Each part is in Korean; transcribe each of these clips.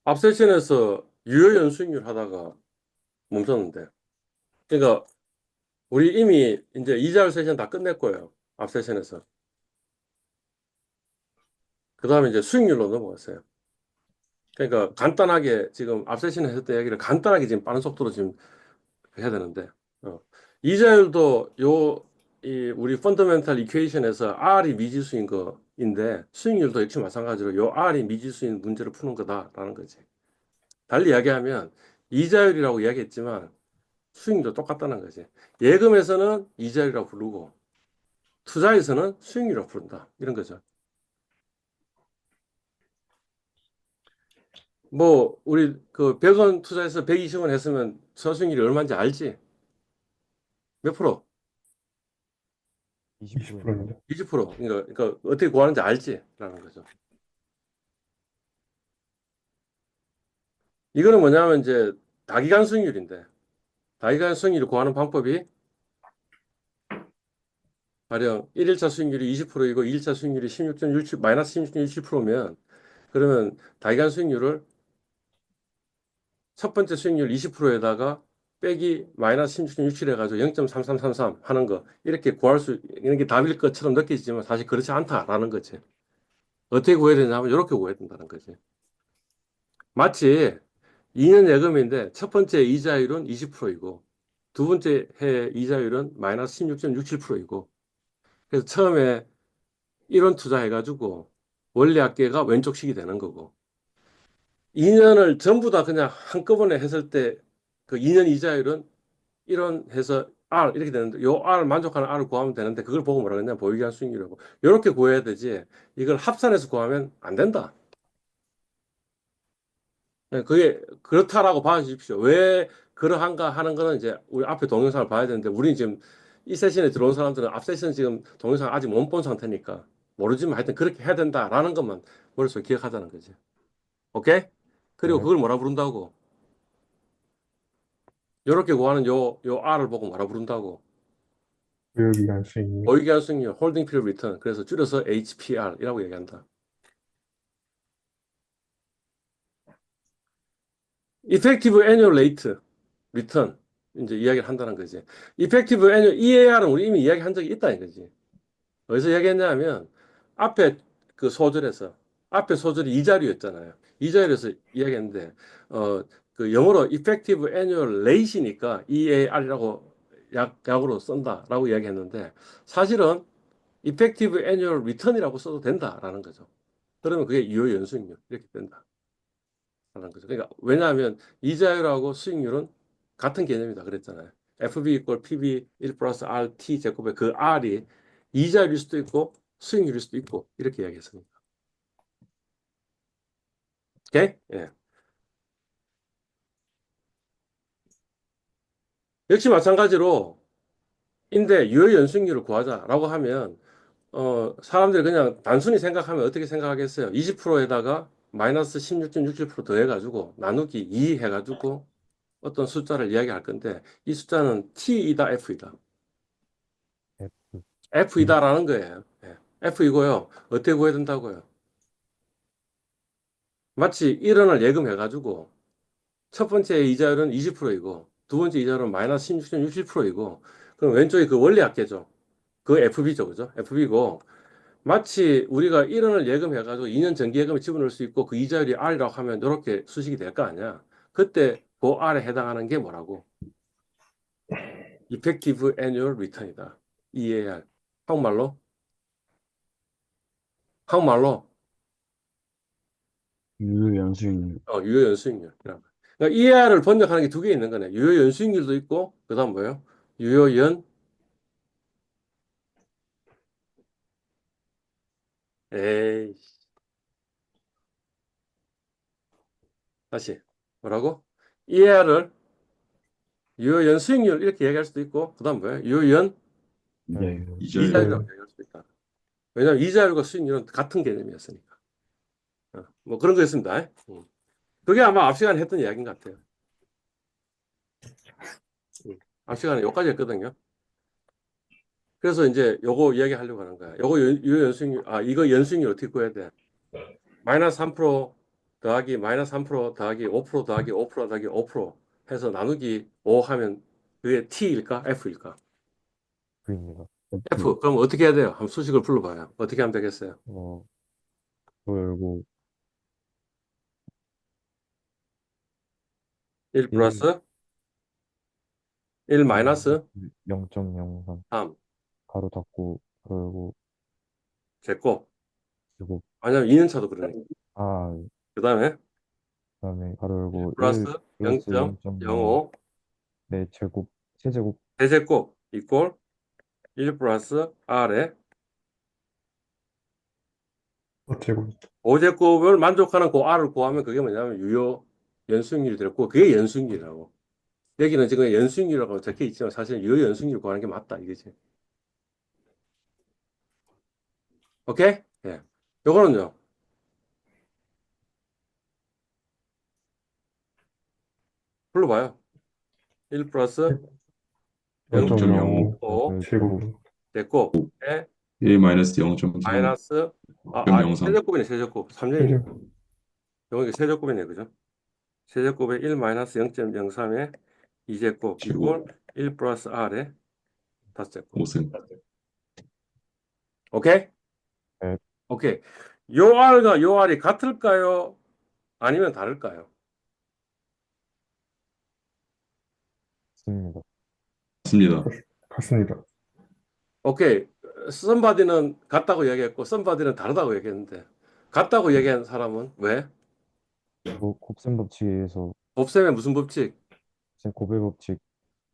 앞 세션에서 유효 연수익률 하다가 멈췄는데. 그러니까 우리 이미 이제 이자율 세션 다 끝냈고요. 앞 세션에서. 그 다음에 이제 수익률로 넘어갔어요. 그러니까 간단하게 지금 앞 세션에 했던 이야기를 간단하게 지금 빠른 속도로 지금 해야 되는데, 어. 이자율도 우리 펀더멘탈 이퀘이션에서 R이 미지수인 거인데, 수익률도 역시 마찬가지로 요 R이 미지수인 문제를 푸는 거다라는 거지. 달리 이야기하면, 이자율이라고 이야기했지만, 수익률도 똑같다는 거지. 예금에서는 이자율이라고 부르고, 투자에서는 수익률이라고 부른다. 이런 거죠. 뭐, 우리 그 100원 투자해서 120원 했으면 수익률이 얼마인지 알지? 몇 프로? 20%입니다. 20%. 그러니까 어떻게 구하는지 알지? 라는 거죠. 이거는 뭐냐면 이제 다기간 수익률인데, 다기간 수익률을 구하는 방법이 가령 1일차 수익률이 20%이고 2일차 수익률이 16.17, 마이너스 16.17%면 그러면 다기간 수익률을 첫 번째 수익률 20%에다가 빼기 마이너스 16.67 해가지고 0.3333 하는 거 이렇게 구할 수 있는 게 답일 것처럼 느껴지지만 사실 그렇지 않다라는 거지. 어떻게 구해야 되냐면 이렇게 구해야 된다는 거지. 마치 2년 예금인데 첫 번째 이자율은 20%이고 두 번째 해 이자율은 마이너스 16.67%이고 그래서 처음에 1원 투자해가지고 원리합계가 왼쪽식이 되는 거고 2년을 전부 다 그냥 한꺼번에 했을 때 그 2년 이자율은 1원 해서 R 이렇게 되는데 요 R 만족하는 R을 구하면 되는데 그걸 보고 뭐라 그러냐 보유기한 수익률이라고 이렇게 구해야 되지 이걸 합산해서 구하면 안 된다. 네, 그게 그렇다라고 봐주십시오. 왜 그러한가 하는 거는 이제 우리 앞에 동영상을 봐야 되는데 우리는 지금 이 세션에 들어온 사람들은 앞 세션 지금 동영상 아직 못 본 상태니까 모르지만 하여튼 그렇게 해야 된다라는 것만 머릿속에 기억하자는 거지. 오케이? 그리고 네. 그걸 뭐라 부른다고? 요렇게 구하는 요 R을 보고 뭐라 부른다고? 교육기간 수익률. 보유기한 수익률, 홀딩 피리어드 리턴. 그래서 줄여서 HPR이라고 얘기한다. Effective Annual Rate Return. 이제 이야기를 한다는 거지. Effective Annual EAR은 우리 이미 이야기한 적이 있다는 거지. 어디서 얘기했냐면 앞에 그 소절에서 앞에 소절이 이 자리였잖아요. 이 자리에서 이야기했는데 그 영어로 effective annual rate이니까 EAR이라고 약으로 쓴다라고 이야기했는데 사실은 effective annual return이라고 써도 된다라는 거죠. 그러면 그게 유효 연수익률 이렇게 된다라는 거죠. 그러니까 왜냐하면 이자율하고 수익률은 같은 개념이다 그랬잖아요. FB 이퀄 PB 1 플러스 RT 제곱의 그 R이 이자율일 수도 있고 수익률일 수도 있고 이렇게 이야기했습니다. 오케이? 예. 역시 마찬가지로 인데 유효 연수익률을 구하자라고 하면 사람들이 그냥 단순히 생각하면 어떻게 생각하겠어요? 20%에다가 마이너스 16.67% 더해가지고 나누기 2 해가지고 어떤 숫자를 이야기할 건데 이 숫자는 T이다 F이다. F. F이다라는 거예요. 예. F이고요. 어떻게 구해야 된다고요? 마치 1원을 예금해가지고 첫 번째 이자율은 20%이고 두 번째 이자율은 마이너스 16.67%이고 그럼 왼쪽이 그 원리합계죠. 그 FB죠. 그죠? FB고 마치 우리가 1원을 예금해가지고 2년 정기예금에 집어넣을 수 있고 그 이자율이 R이라고 하면 이렇게 수식이 될 거 아니야. 그때 그 R에 해당하는 게 뭐라고? Effective Annual Return이다. EAR. 한국말로? 한국말로 유효연수익률. 유효연수익률. 그러니까 EAR을 번역하는 게 두 개 있는 거네. 유효연수익률도 있고 그다음 뭐예요? 유효연 에이 다시 뭐라고? EAR을 유효연 수익률 이렇게 얘기할 수도 있고 그다음 뭐예요? 유효연 네. 이자율이라고 이자율. 얘기할 수도 있다. 왜냐하면 이자율과 수익률은 같은 개념이었으니까. 뭐 그런 거였습니다. 그게 아마 앞 시간에 했던 이야기인 것 같아요. 앞 시간에 여기까지 했거든요. 그래서 이제 요거 이야기 하려고 하는 거야. 요거 유효연수익률, 이거 연수익률 어떻게 구해야 돼? 마이너스 3% 더하기 마이너스 3% 더하기 5% 더하기 5% 더하기 5% 해서 나누기 5 하면 그게 T일까? F일까? F입니다. F. 그럼 어떻게 해야 돼요? 한번 수식을 불러봐요. 어떻게 하면 되겠어요? 어, 열고 1 1, 플러스 1 1 마이너스 0.03 3 가로 닫고 가로 열고 제곱. 제곱 왜냐면 2년차도 그러네. 아 그 다음에 그다음에 가로 1 열고 플러스 1 플러스 0.05 0.05 네 제곱 세제곱 대제곱 이꼴 1 플러스 R에 어제곱 5제곱을 만족하는 그 R을 구하면 그게 뭐냐면 유효 연수익률이 됐고 그게 연수익률이라고. 여기는 지금 연수익률이라고 적혀 있지만 사실 유효 연수익률 구하는 게 맞다 이거지. 오케이? 예. 요거는요. 불러봐요. 1 플러스 0.05 0.05 제곱 제곱 에 1 마이너스 0.3, 마이너스 아니 0.03. 세제곱이네 세제곱 3년이네. 요게 세제곱이네 그죠? 세제곱에 1 마이너스 0.03에 2제곱 이꼴 1 플러스 R에 5제곱. 5승. 오케이? 네. 오케이. 요 R과 요 R이 같을까요? 아니면 다를까요? 맞습니다. 맞습니다. 같습니다. 오케이. 썸바디는 같다고 얘기했고 썸바디는 다르다고 얘기했는데 같다고 얘기한 사람은 왜? 곱셈 법칙에 의해서 곱셈의 무슨 법칙? 곱의 법칙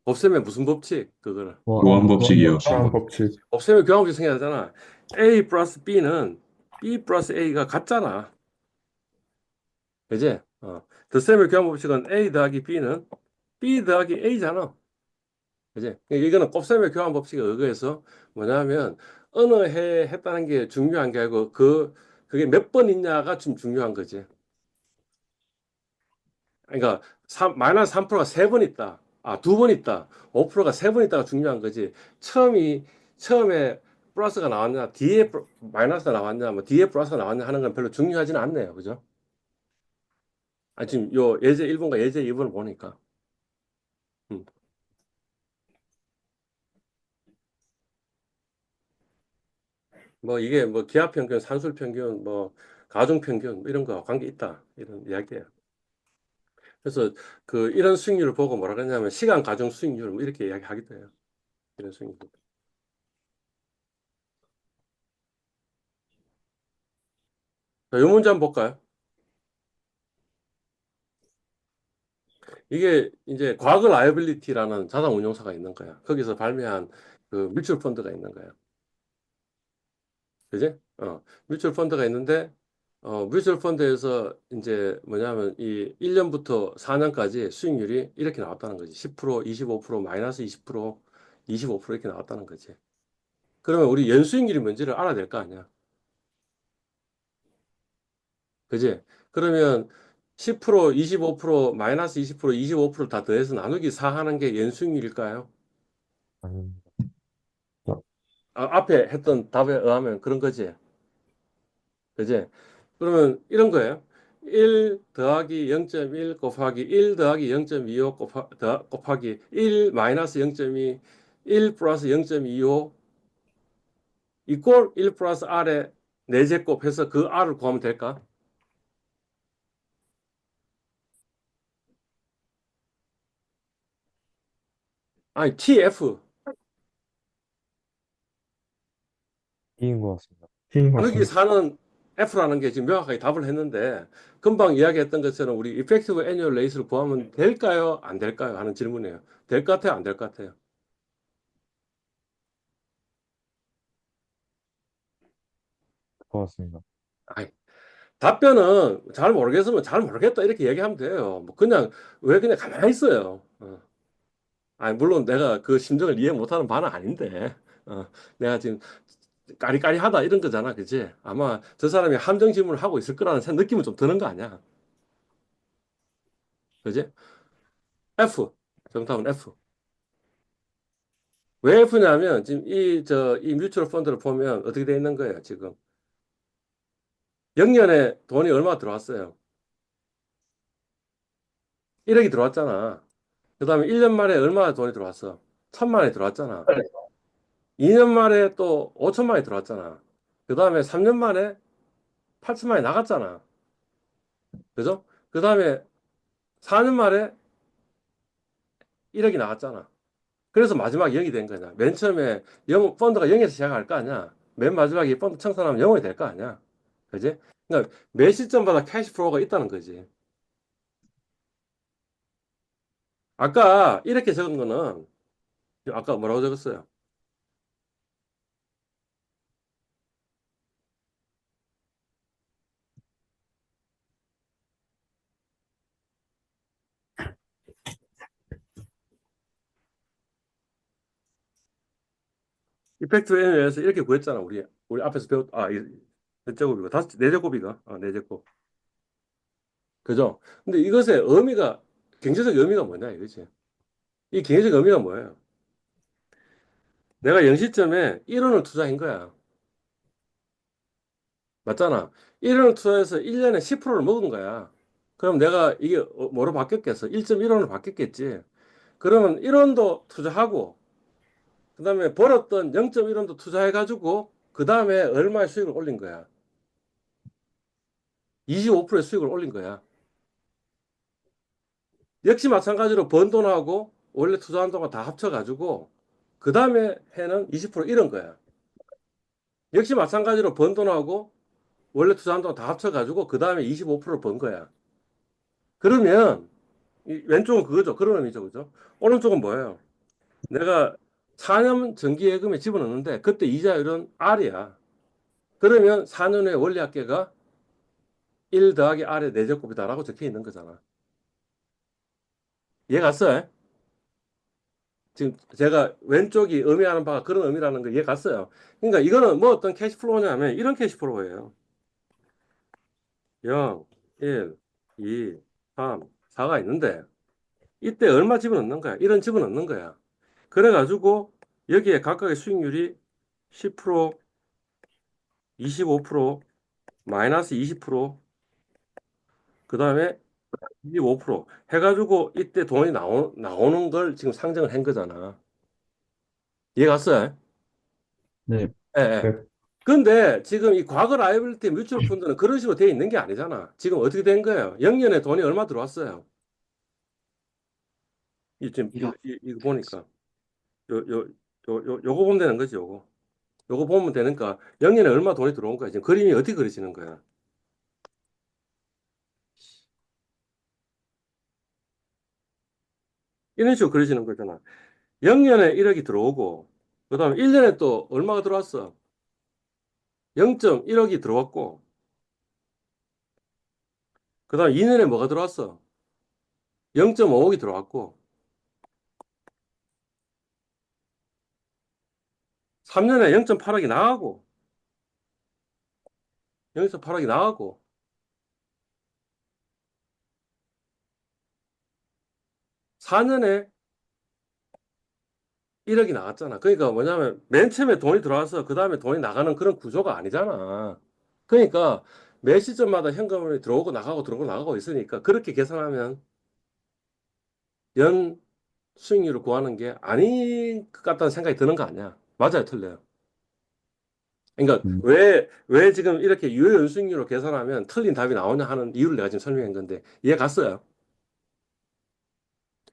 곱셈의 무슨 법칙? 그거를. 교환 법칙이요. 교환 법칙 곱셈의 교환법칙 생각하잖아. A 플러스 B는 B 플러스 A가 같잖아. 그지? 덧셈의 교환법칙은 A 더하기 B는 B 더하기 A잖아. 그지? 이거는 곱셈의 교환법칙에 의거해서 뭐냐면 어느 해에 했다는 게 중요한 게 아니고 그게 몇 번 있냐가 좀 중요한 거지. 그러니까 마이너스 3%가 세 번 있다. 아, 두 번 있다. 5%가 세 번 있다가 중요한 거지. 처음에 플러스가 나왔냐, 뒤에 마이너스가 나왔냐, 뭐 뒤에 플러스가 나왔냐 하는 건 별로 중요하지는 않네요. 그죠? 아, 지금 요 예제 1번과 예제 2번을 보니까. 음. 뭐 이게 뭐 기하 평균, 산술 평균, 뭐 가중 평균 뭐 이런 거 관계 있다. 이런 이야기예요. 그래서 그 이런 수익률을 보고 뭐라 그러냐면 시간 가중 수익률 뭐 이렇게 이야기하기도 해요. 이런 수익률. 자, 요 문제 한번 볼까요? 이게 이제 과거 라이빌리티라는 자산운용사가 있는 거야. 거기서 발매한 그 뮤추얼 펀드가 있는 거야. 그지? 뮤추얼 펀드가 있는데 뮤추얼 펀드에서 이제 뭐냐면 이 1년부터 4년까지 수익률이 이렇게 나왔다는 거지. 10%, 25%, 마이너스 20%, 25% 이렇게 나왔다는 거지. 그러면 우리 연수익률이 뭔지를 알아야 될 거 아니야. 그지? 그러면 10%, 25%, 마이너스 20%, 25%다 더해서 나누기 4 하는 게 연수익률일까요? 아닙니다. 앞에 했던 답에 의하면 그런 거지. 그지? 그러면 이런 거예요. 1 더하기 0.1 곱하기 1 더하기 0.25 곱하기 1 마이너스 0.2, 1 플러스 0.25 이꼴 1 플러스 R에 4제곱 해서 그 R을 구하면 될까? 아니, TF. B인 것 같습니다. 나누기 4는 F라는 게 지금 명확하게 답을 했는데 금방 이야기했던 것처럼 우리 이펙티브 애뉴얼 레이스를 구하면 될까요? 안 될까요? 하는 질문이에요. 될 것 같아요? 안 될 것 같아요? 것 같습니다. 아이, 답변은 잘 모르겠으면 잘 모르겠다 이렇게 얘기하면 돼요. 뭐 그냥 왜 그냥 가만히 있어요. 아니 물론 내가 그 심정을 이해 못하는 바는 아닌데 내가 지금 까리까리하다 이런 거잖아, 그지? 아마 저 사람이 함정 질문을 하고 있을 거라는 느낌은 좀 드는 거 아니야, 그지? F 정답은 F. 왜 F냐면 지금 이 뮤추얼 펀드를 보면 어떻게 돼 있는 거예요, 지금? 0년에 돈이 얼마 들어왔어요? 1억이 들어왔잖아. 그 다음에 1년 만에 얼마 돈이 들어왔어? 1,000만 원이 들어왔잖아. 2년 만에 또 5천만 원이 들어왔잖아. 그 다음에 3년 만에 8천만 원이 나갔잖아. 그죠? 그 다음에 4년 만에 1억이 나갔잖아. 그래서 마지막에 0이 된 거냐. 맨 처음에 펀드가 0에서 시작할 거 아니야. 맨 마지막에 펀드 청산하면 0이 될 거 아니야. 그지? 그러니까 매 시점마다 캐시 플로우가 있다는 거지. 아까 이렇게 적은 거는 아까 뭐라고 적었어요? 이펙트 N에 의해서 이렇게 구했잖아. 우리 앞에서 몇 제곱이가 다섯 네 제곱이가 네 제곱. 그죠? 근데 이것의 의미가 경제적 의미가 뭐냐 이거지. 이 경제적 의미가 뭐예요? 내가 0시점에 1원을 투자한 거야. 맞잖아. 1원을 투자해서 1년에 10%를 먹은 거야. 그럼 내가 이게 뭐로 바뀌었겠어? 1.1원으로 바뀌었겠지. 그러면 1원도 투자하고, 그 다음에 벌었던 0.1원도 투자해가지고, 그 다음에 얼마의 수익을 올린 거야? 25%의 수익을 올린 거야. 역시 마찬가지로 번 돈하고 원래 투자한 돈과 다 합쳐가지고, 그 다음에 해는 20% 잃은 거야. 역시 마찬가지로 번 돈하고 원래 투자한 돈 다 합쳐가지고, 그 다음에 25%를 번 거야. 그러면, 이 왼쪽은 그거죠. 그런 의미죠. 그죠? 오른쪽은 뭐예요? 내가 4년 정기예금에 집어넣는데 그때 이자율은 R이야. 그러면 4년 후에 원리합계가 1 더하기 R의 4제곱이다라고 적혀 있는 거잖아. 이해 갔어요? 지금 제가 왼쪽이 의미하는 바가 그런 의미라는 거 이해 갔어요? 그러니까 이거는 뭐 어떤 캐시플로우냐면 이런 캐시플로우예요. 0, 1, 2, 3, 4가 있는데 이때 얼마 집어넣는 거야? 이런 집어넣는 거야. 그래가지고 여기에 각각의 수익률이 10%, 25%, 마이너스 20%, 그 다음에 25% 해가지고 이때 돈이 나오는 걸 지금 상정을 한 거잖아. 이해 갔어요? 네. 예, 예. 네. 근데 지금 이 과거 라이abili티 뮤추얼 펀드는 그런 식으로 되어 있는 게 아니잖아. 지금 어떻게 된 거예요? 0년에 돈이 얼마 들어왔어요? 이 지금 이거 보니까 요거 보면 되는 거지, 요거. 요거 보면 되니까 0년에 얼마 돈이 들어온 거야. 지금 그림이 어떻게 그려지는 거야? 이런 식으로 그려지는 거잖아. 0년에 1억이 들어오고, 그 다음에 1년에 또 얼마가 들어왔어? 0.1억이 들어왔고, 그 다음에 2년에 뭐가 들어왔어? 0.5억이 들어왔고, 3년에 0.8억이 나가고, 0.8억이 나가고, 4년에 1억이 나갔잖아. 그러니까 뭐냐면, 맨 처음에 돈이 들어와서 그 다음에 돈이 나가는 그런 구조가 아니잖아. 그러니까 매 시점마다 현금이 들어오고 나가고 있으니까 그렇게 계산하면 연 수익률을 구하는 게 아닌 것 같다는 생각이 드는 거 아니야. 맞아요, 틀려요. 그러니까 음, 왜 지금 이렇게 유효연수익률로 계산하면 틀린 답이 나오냐 하는 이유를 내가 지금 설명한 건데 이해 갔어요?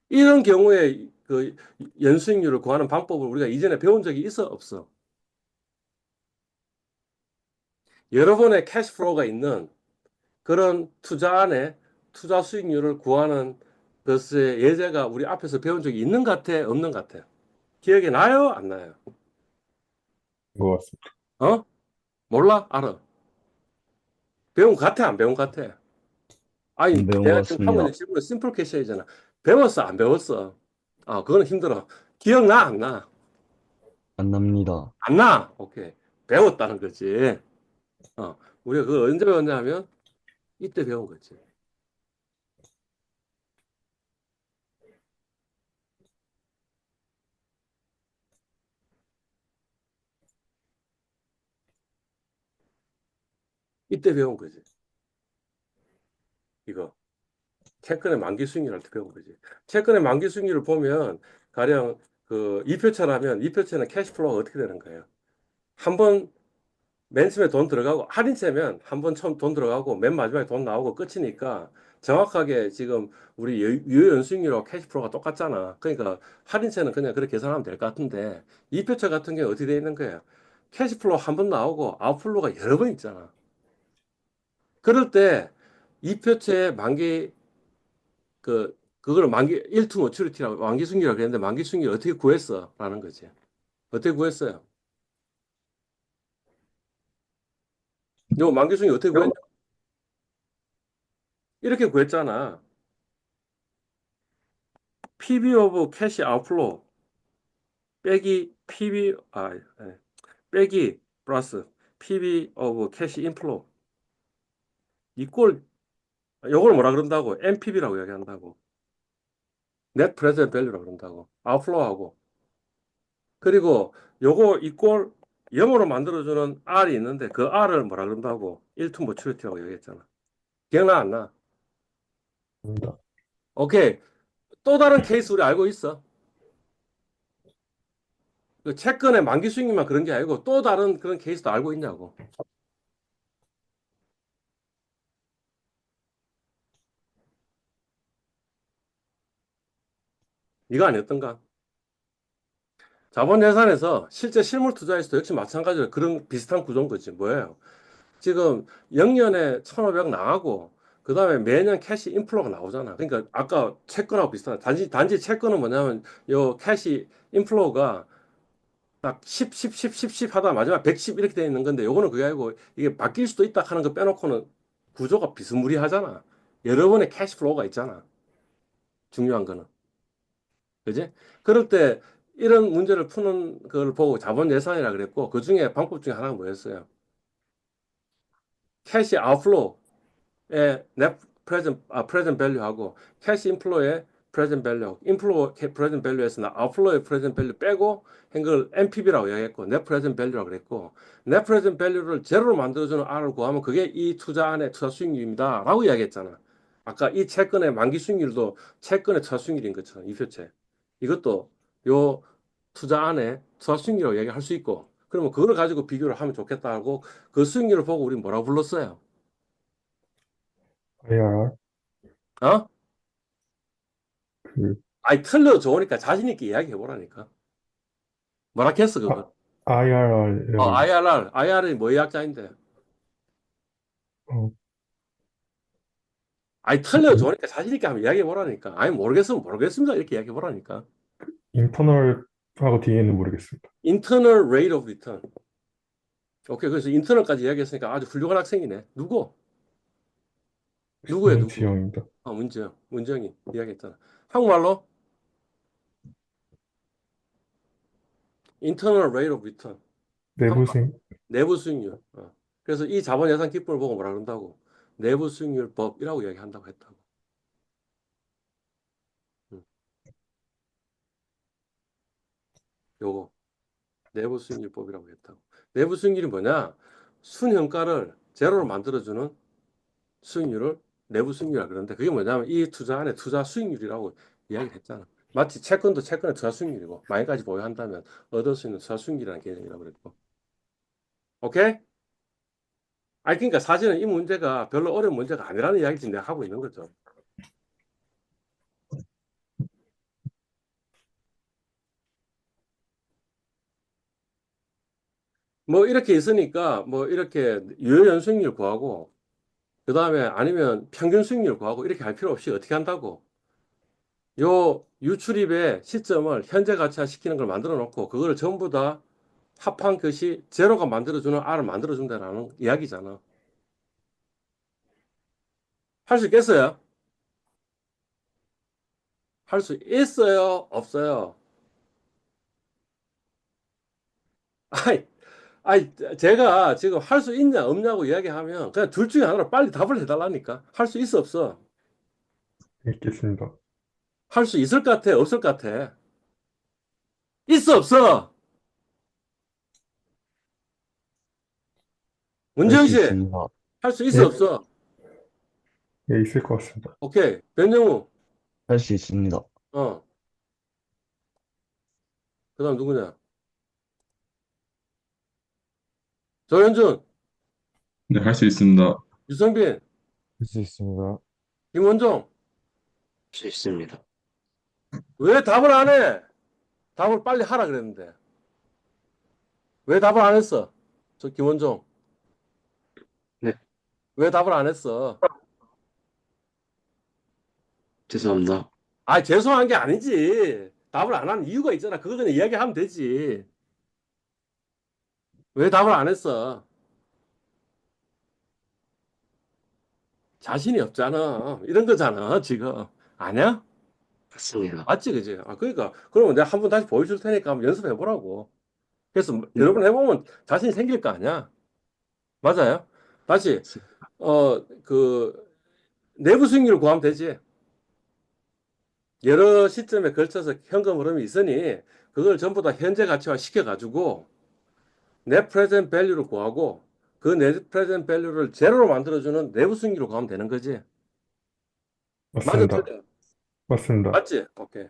이런 경우에 그 연수익률을 구하는 방법을 우리가 이전에 배운 적이 있어 없어? 여러 번의 캐시플로우가 있는 그런 투자 안에 투자 수익률을 구하는 것의 예제가 우리 앞에서 배운 적이 있는 것 같아, 없는 것 같아? 기억이 나요, 안 나요? 것 같습니다. 어? 몰라? 알아? 배운 것 같아, 안 배운 것 같아? 아니, 안 배운 것 내가 지금 하고 같습니다. 있는 질문은 심플 캐시이잖아. 배웠어, 안 배웠어? 아, 그거는 힘들어. 기억나, 안 나? 안 납니다. 안 나? 오케이. 배웠다는 거지. 어, 우리가 그거 언제 배웠냐 하면 이때 배운 거지. 이때 배운 거지. 이거. 채권의 만기 수익률을 배운 거지. 채권의 만기 수익률을 보면 가령 그 2표차라면 2표차는 캐시플로우가 어떻게 되는 거예요? 한 번 맨 처음에 돈 들어가고 할인세면 한 번 처음 돈 들어가고 맨 마지막에 돈 나오고 끝이니까 정확하게 지금 우리 유효연수익률하고 캐시플로우가 똑같잖아. 그러니까 할인세는 그냥 그렇게 계산하면 될 것 같은데 2표차 같은 경우 어떻게 되어 있는 거예요? 캐시플로우 한 번 나오고 아웃플로우가 여러 번 있잖아. 그럴 때 2표차의 만기 그걸 만기 1투 머추리티라고 만기 수익률이라고 그랬는데 만기 수익률 어떻게 구했어? 라는 거지. 어떻게 구했어요? 요 만기 수익률 어떻게 구했냐? 이렇게 구했잖아. PB 오브 캐시 아웃플로우 빼기 플러스 PB 오브 캐시 인플로우 이꼴 요걸 뭐라 그런다고? NPV라고 이야기한다고. Net Present Value라고 그런다고. 아웃플로우하고 그리고 요거 이꼴 영어로 만들어주는 R이 있는데 그 R을 뭐라 그런다고? 1투 머추리티라고 얘기했잖아. 기억나 안 나? 입니다. 오케이. 또 다른 케이스 우리 알고 있어. 그 채권의 만기 수익률만 그런 게 아니고 또 다른 그런 케이스도 알고 있냐고. 이거 아니었던가? 자본 예산에서 실제 실물 투자에서도 역시 마찬가지로 그런 비슷한 구조인 거지. 뭐예요? 지금 0년에 1,500 나가고 그다음에 매년 캐시 인플로가 나오잖아. 그러니까 아까 채권하고 비슷하다. 단지 채권은 뭐냐면 요 캐시 인플로가 딱 10, 10, 10, 10, 10 하다 마지막 110 이렇게 돼 있는 건데 요거는 그게 아니고 이게 바뀔 수도 있다 하는 거 빼놓고는 구조가 비스무리하잖아. 여러 번의 캐시 플로우가 있잖아. 중요한 거는. 그지? 그럴 때 이런 문제를 푸는 걸 보고 자본 예산이라 그랬고 그 중에 방법 중에 하나가 뭐였어요? 캐시 아웃플로우 의 net present value하고 캐시 인플로우의 present value, 인플로우 present value에서 아웃플로우의 present value 빼고 한 걸 NPV라고 이야기했고 net present value라고 그랬고 net present value를 제로로 만들어주는 R을 구하면 그게 이 투자 안의 투자 수익률입니다 라고 이야기했잖아. 아까 이 채권의 만기 수익률도 채권의 투자 수익률인 것처럼 이 표체 이것도 요 투자 안에 투자 수익률이라고 이야기할 수 있고 그러면 그걸 가지고 비교를 하면 좋겠다 하고 그 수익률을 보고 우리 뭐라고 불렀어요? IRR, 어? 그, 아니, 틀려 좋으니까 자신있게 이야기해보라니까. 뭐라 했어, 그걸? IRR이라고, IRR이 뭐의 약자인데? 어, 아니, 틀려 좋으니까 자신있게 한번 이야기해보라니까. 아니, 모르겠으면 모르겠습니다. 이렇게 이야기해보라니까. 인터널하고 뒤에는 모르겠습니다. Internal Rate of Return. 오케이, 그래서 인터널까지 이야기했으니까 아주 훌륭한 학생이네. 누구? 누구야, 누구? 문지영입니다. 문재영. 문재영이 이야기했잖아. 한국말로 Internal Rate of Return. 내부생, 내부 수익률. 그래서 이 자본 예산 기법을 보고 뭐라 그런다고? 내부 수익률법이라고 이야기한다고 했다고. 음, 요거. 내부 수익률법이라고 했다고. 내부 수익률이 뭐냐? 순현가를 제로로 만들어주는 수익률을 내부 수익률이라 그러는데 그게 뭐냐면 이 투자 안에 투자 수익률이라고 이야기를 했잖아. 마치 채권도 채권의 투자 수익률이고 많이까지 보유한다면 얻을 수 있는 투자 수익률이라는 개념이라고 그랬고. 오케이? 아니 그러니까 사실은 이 문제가 별로 어려운 문제가 아니라는 이야기 지금 내가 하고 있는 거죠. 뭐 이렇게 있으니까 뭐 이렇게 유효연수익률 구하고 그 다음에 아니면 평균 수익률 구하고 이렇게 할 필요 없이 어떻게 한다고? 요 유출입의 시점을 현재 가치화 시키는 걸 만들어 놓고 그거를 전부 다 합한 것이 제로가 만들어주는 R을 만들어준다라는 이야기잖아. 할 수 있겠어요? 할 수 있어요? 없어요? 아이, 제가 지금 할 수 있냐 없냐고 이야기하면 그냥 둘 중에 하나로 빨리 답을 해달라니까. 할 수 있어 없어? 읽겠습니다. 할 수 있을 것 같아? 없을 것 같아? 있어 없어? 할 문정 수 씨, 있습니다. 할 수 있어 예? 없어? 예, 있을 것 같습니다. 오케이. 변영우. 할 수 있습니다. 어. 그다음 누구냐? 조현준, 네, 할 수 있습니다. 유성빈, 할 수 있습니다. 김원종. 할 수 있습니다. 왜 답을 안 해? 답을 빨리 하라 그랬는데. 왜 답을 안 했어? 저 김원종. 네, 왜 답을 안 했어? 죄송합니다. 아, 죄송한 게 아니지. 답을 안 하는 이유가 있잖아. 그거 그냥 이야기하면 되지. 왜 답을 안 했어? 자신이 없잖아. 이런 거잖아, 지금. 아니야? 맞습니다. 맞지, 그지? 아, 그러니까. 그러면 내가 한 번 다시 보여줄 테니까 한번 연습해 보라고. 그래서 여러 번 해보면 자신이 생길 거 아니야? 맞아요? 다시, 그, 내부 수익률을 구하면 되지. 여러 시점에 걸쳐서 현금 흐름이 있으니, 그걸 전부 다 현재 가치화 시켜가지고, net present value를 구하고, 그 net present value를 제로로 만들어주는 내부 수익률을 구하면 되는 거지. 맞아, 맞습니다. 틀려. 맞습니다. 맞지? 오케이.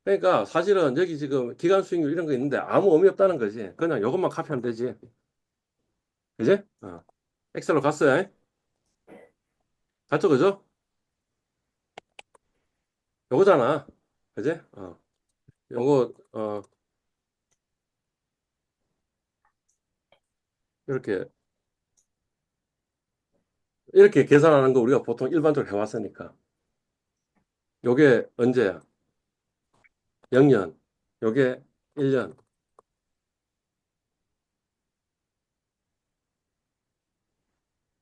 그러니까 사실은 여기 지금 기간 수익률 이런 거 있는데 아무 의미 없다는 거지. 그냥 이것만 카피하면 되지. 그지? 엑셀로 갔어요. 갔죠, 그죠? 요거잖아. 그지? 요거, 이렇게, 이렇게 계산하는 거 우리가 보통 일반적으로 해왔으니까. 요게 언제야? 0년. 요게 1년.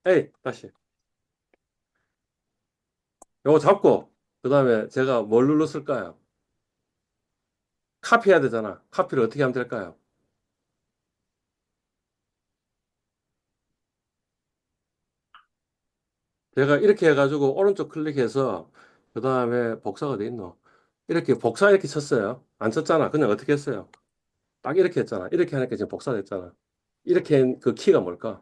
에이, 다시. 요거 잡고, 그 다음에 제가 뭘 눌렀을까요? 카피해야 되잖아. 카피를 어떻게 하면 될까요? 제가 이렇게 해가지고 오른쪽 클릭해서 그 다음에 복사가 돼 있노. 이렇게 복사 이렇게 쳤어요. 안 쳤잖아. 그냥 어떻게 했어요? 딱 이렇게 했잖아. 이렇게 하니까 지금 복사됐잖아. 이렇게 한 그 키가 뭘까?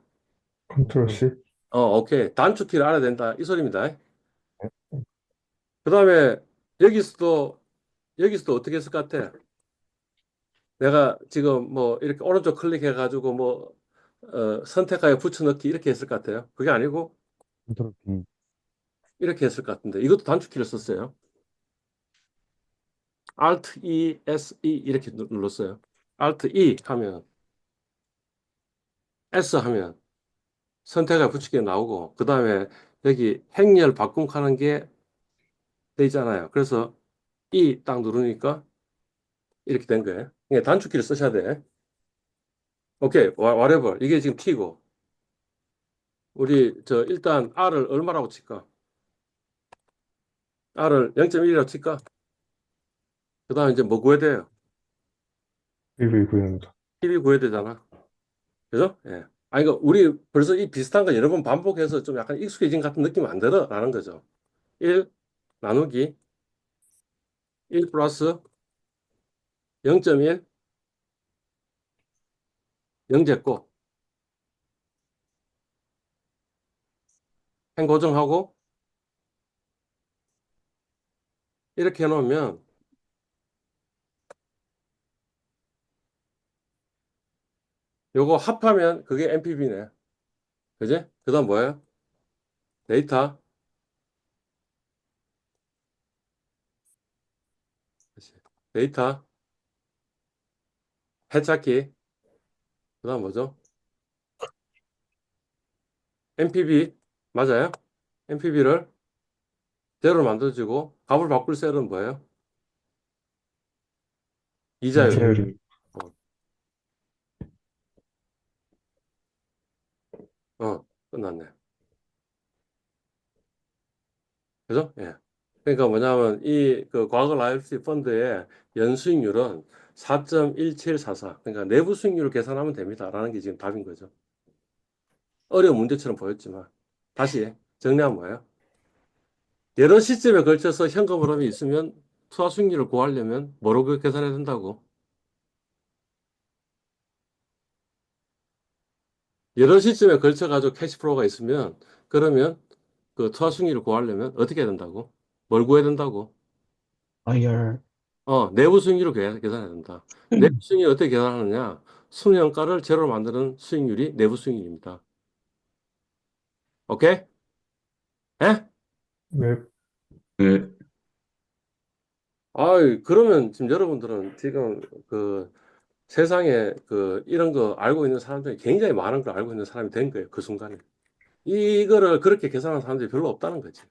컨트롤 C. 오케이. 단축키를 알아야 된다. 이 소리입니다. 그 다음에 여기서도, 여기서도 어떻게 했을 것 같아? 내가 지금 뭐 이렇게 오른쪽 클릭해가지고 뭐, 선택하여 붙여넣기 이렇게 했을 것 같아요. 그게 아니고 컨트롤 B. 이렇게 했을 것 같은데 이것도 단축키를 썼어요. Alt E, S, E 이렇게 눌렀어요. Alt E 하면 S 하면 선택을 붙이게 나오고 그 다음에 여기 행렬 바꿈하는 게 돼 있잖아요. 그래서 E 딱 누르니까 이렇게 된 거예요. 그러니까 단축키를 쓰셔야 돼. 오케이, whatever. 이게 지금 T고 우리 저 일단 R을 얼마라고 칠까? R을 0.1이라고 칠까? 그 다음에 이제 뭐 구해야 돼요? PV 구현입니다. PB 구해야 되잖아. 그죠? 예. 아니, 그 우리 벌써 이 비슷한 거 여러 번 반복해서 좀 약간 익숙해진 같은 느낌 안 들어? 라는 거죠. 1 나누기 1 플러스 0.1 영제곱 행 고정하고 이렇게 해놓으면 요거 합하면 그게 NPV네. 그지? 그 다음 뭐예요? 데이터 데이터 해찾기 그 다음 뭐죠? NPV 맞아요? NPV를 제로로 만들어주고 값을 바꿀 셀은 뭐예요? 이자율. 이자율입니다. 끝났네. 그죠? 예. 그러니까 뭐냐면 이 그 과거 라이프스티 펀드의 연수익률은 4.1744. 그러니까 내부 수익률을 계산하면 됩니다라는 게 지금 답인 거죠. 어려운 문제처럼 보였지만 다시 정리하면 뭐예요? 여러 시점에 걸쳐서 현금 흐름이 있으면 투하 수익률을 구하려면 뭐로 계산해야 된다고? 여러 시점에 걸쳐가지고 캐시플로우가 있으면 그러면 그 투하 수익률을 구하려면 어떻게 해야 된다고? 뭘 구해야 된다고? IR. 내부 수익률을 계산해야 된다. 내부 수익률 어떻게 계산하느냐? 순현가를 제로로 만드는 수익률이 내부 수익률입니다. 오케이? 에? 네, 네, 그러면 지금 여러분들은 지금 그 세상에 그 이런 거 알고 있는 사람들이 굉장히 많은 걸 알고 있는 사람이 된 거예요. 그 순간에. 이거를 그렇게 계산하는 사람들이 별로 없다는 거지.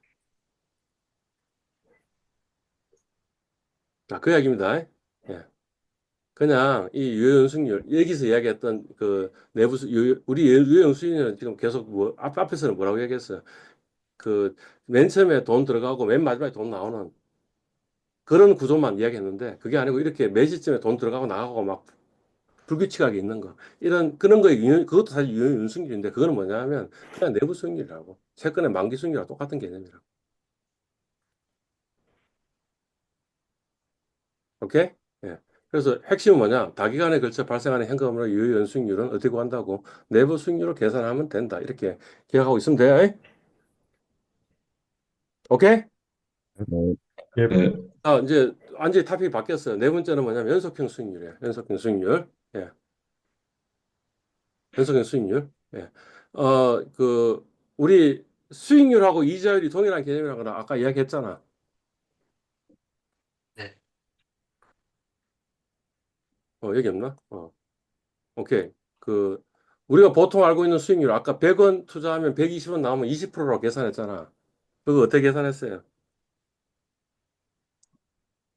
자, 그 이야기입니다. 예. 그냥 이 유연승률, 여기서 이야기했던 그 우리 유연수익률은 지금 계속 앞에서는 뭐라고 얘기했어요? 그 맨 처음에 돈 들어가고 맨 마지막에 돈 나오는 그런 구조만 이야기했는데 그게 아니고 이렇게 매 시점에 돈 들어가고 나가고 막 불규칙하게 있는 거. 그런 거에 그것도 사실 유연승률인데 그거는 뭐냐면 그냥 내부 수익률이라고. 채권의 만기 수익률이랑 똑같은 개념이라고. 오케이? 예. 그래서 핵심은 뭐냐? 다기간에 걸쳐 발생하는 현금으로 유효연 수익률은 어떻게 구한다고? 내부 수익률을 계산하면 된다. 이렇게 기억하고 있으면 돼요. 에? 오케이? 네. 예, 네, 이제 완전히 토픽이 바뀌었어요. 네 번째는 뭐냐면 연속형 수익률이에요. 연속형 수익률. 예. 연속형 수익률. 예. 우리 수익률하고 이자율이 동일한 개념이라고 아까 이야기했잖아. 네. 여기 없나? 오케이. 우리가 보통 알고 있는 수익률, 아까 100원 투자하면 120원 나오면 20%라고 계산했잖아. 그거 어떻게 계산했어요?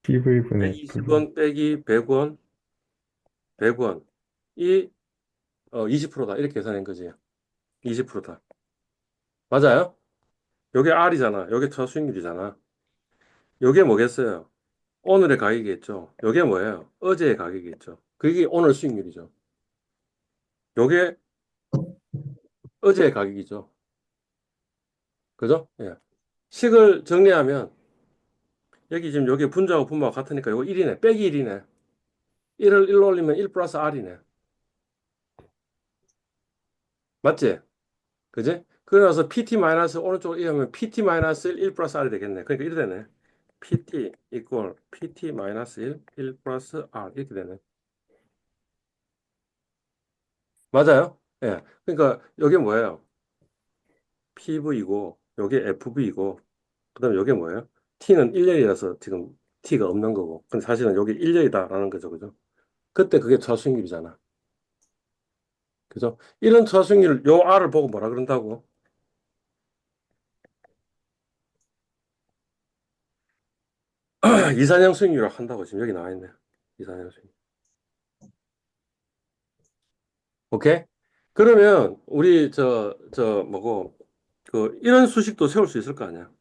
PV분의 FV. 120원 빼기 100원, 100원. 이 20%다. 이렇게 계산한 거지. 20%다. 맞아요? 요게 R이잖아. 요게 투자 수익률이잖아. 요게 뭐겠어요? 오늘의 가격이겠죠. 요게 뭐예요? 어제의 가격이겠죠. 그게 오늘 수익률이죠. 요게 어제의 가격이죠. 그죠? 예. 식을 정리하면 여기 지금 여기 분자하고 분모가 같으니까 요거 1이네. 빼기 1이네. 1을 1로 올리면 1 플러스 R이네. 맞지? 그지? 그러나서 PT 마이너스 오른쪽으로 이하면 PT 마이너스 1 플러스 R이 되겠네. 그러니까 이렇게 되네. PT 이퀄 PT 마이너스 1 플러스 R 이렇게 되네. 맞아요? 예. 그러니까 여기 뭐예요? PV이고 여기 FV이고 그다음에 여기 뭐예요? T는 1년이라서 지금 T가 없는 거고. 근데 사실은 여기 1년이다라는 거죠. 그죠? 그때 그게 저수익률이잖아. 그죠? 이런 저수익률 요 R을 보고 뭐라 그런다고? 이산형 수익률을 한다고 지금 여기 나와 있네요. 이산형 수익률. 오케이? 그러면 우리 뭐고 이런 수식도 세울 수 있을 거 아니야.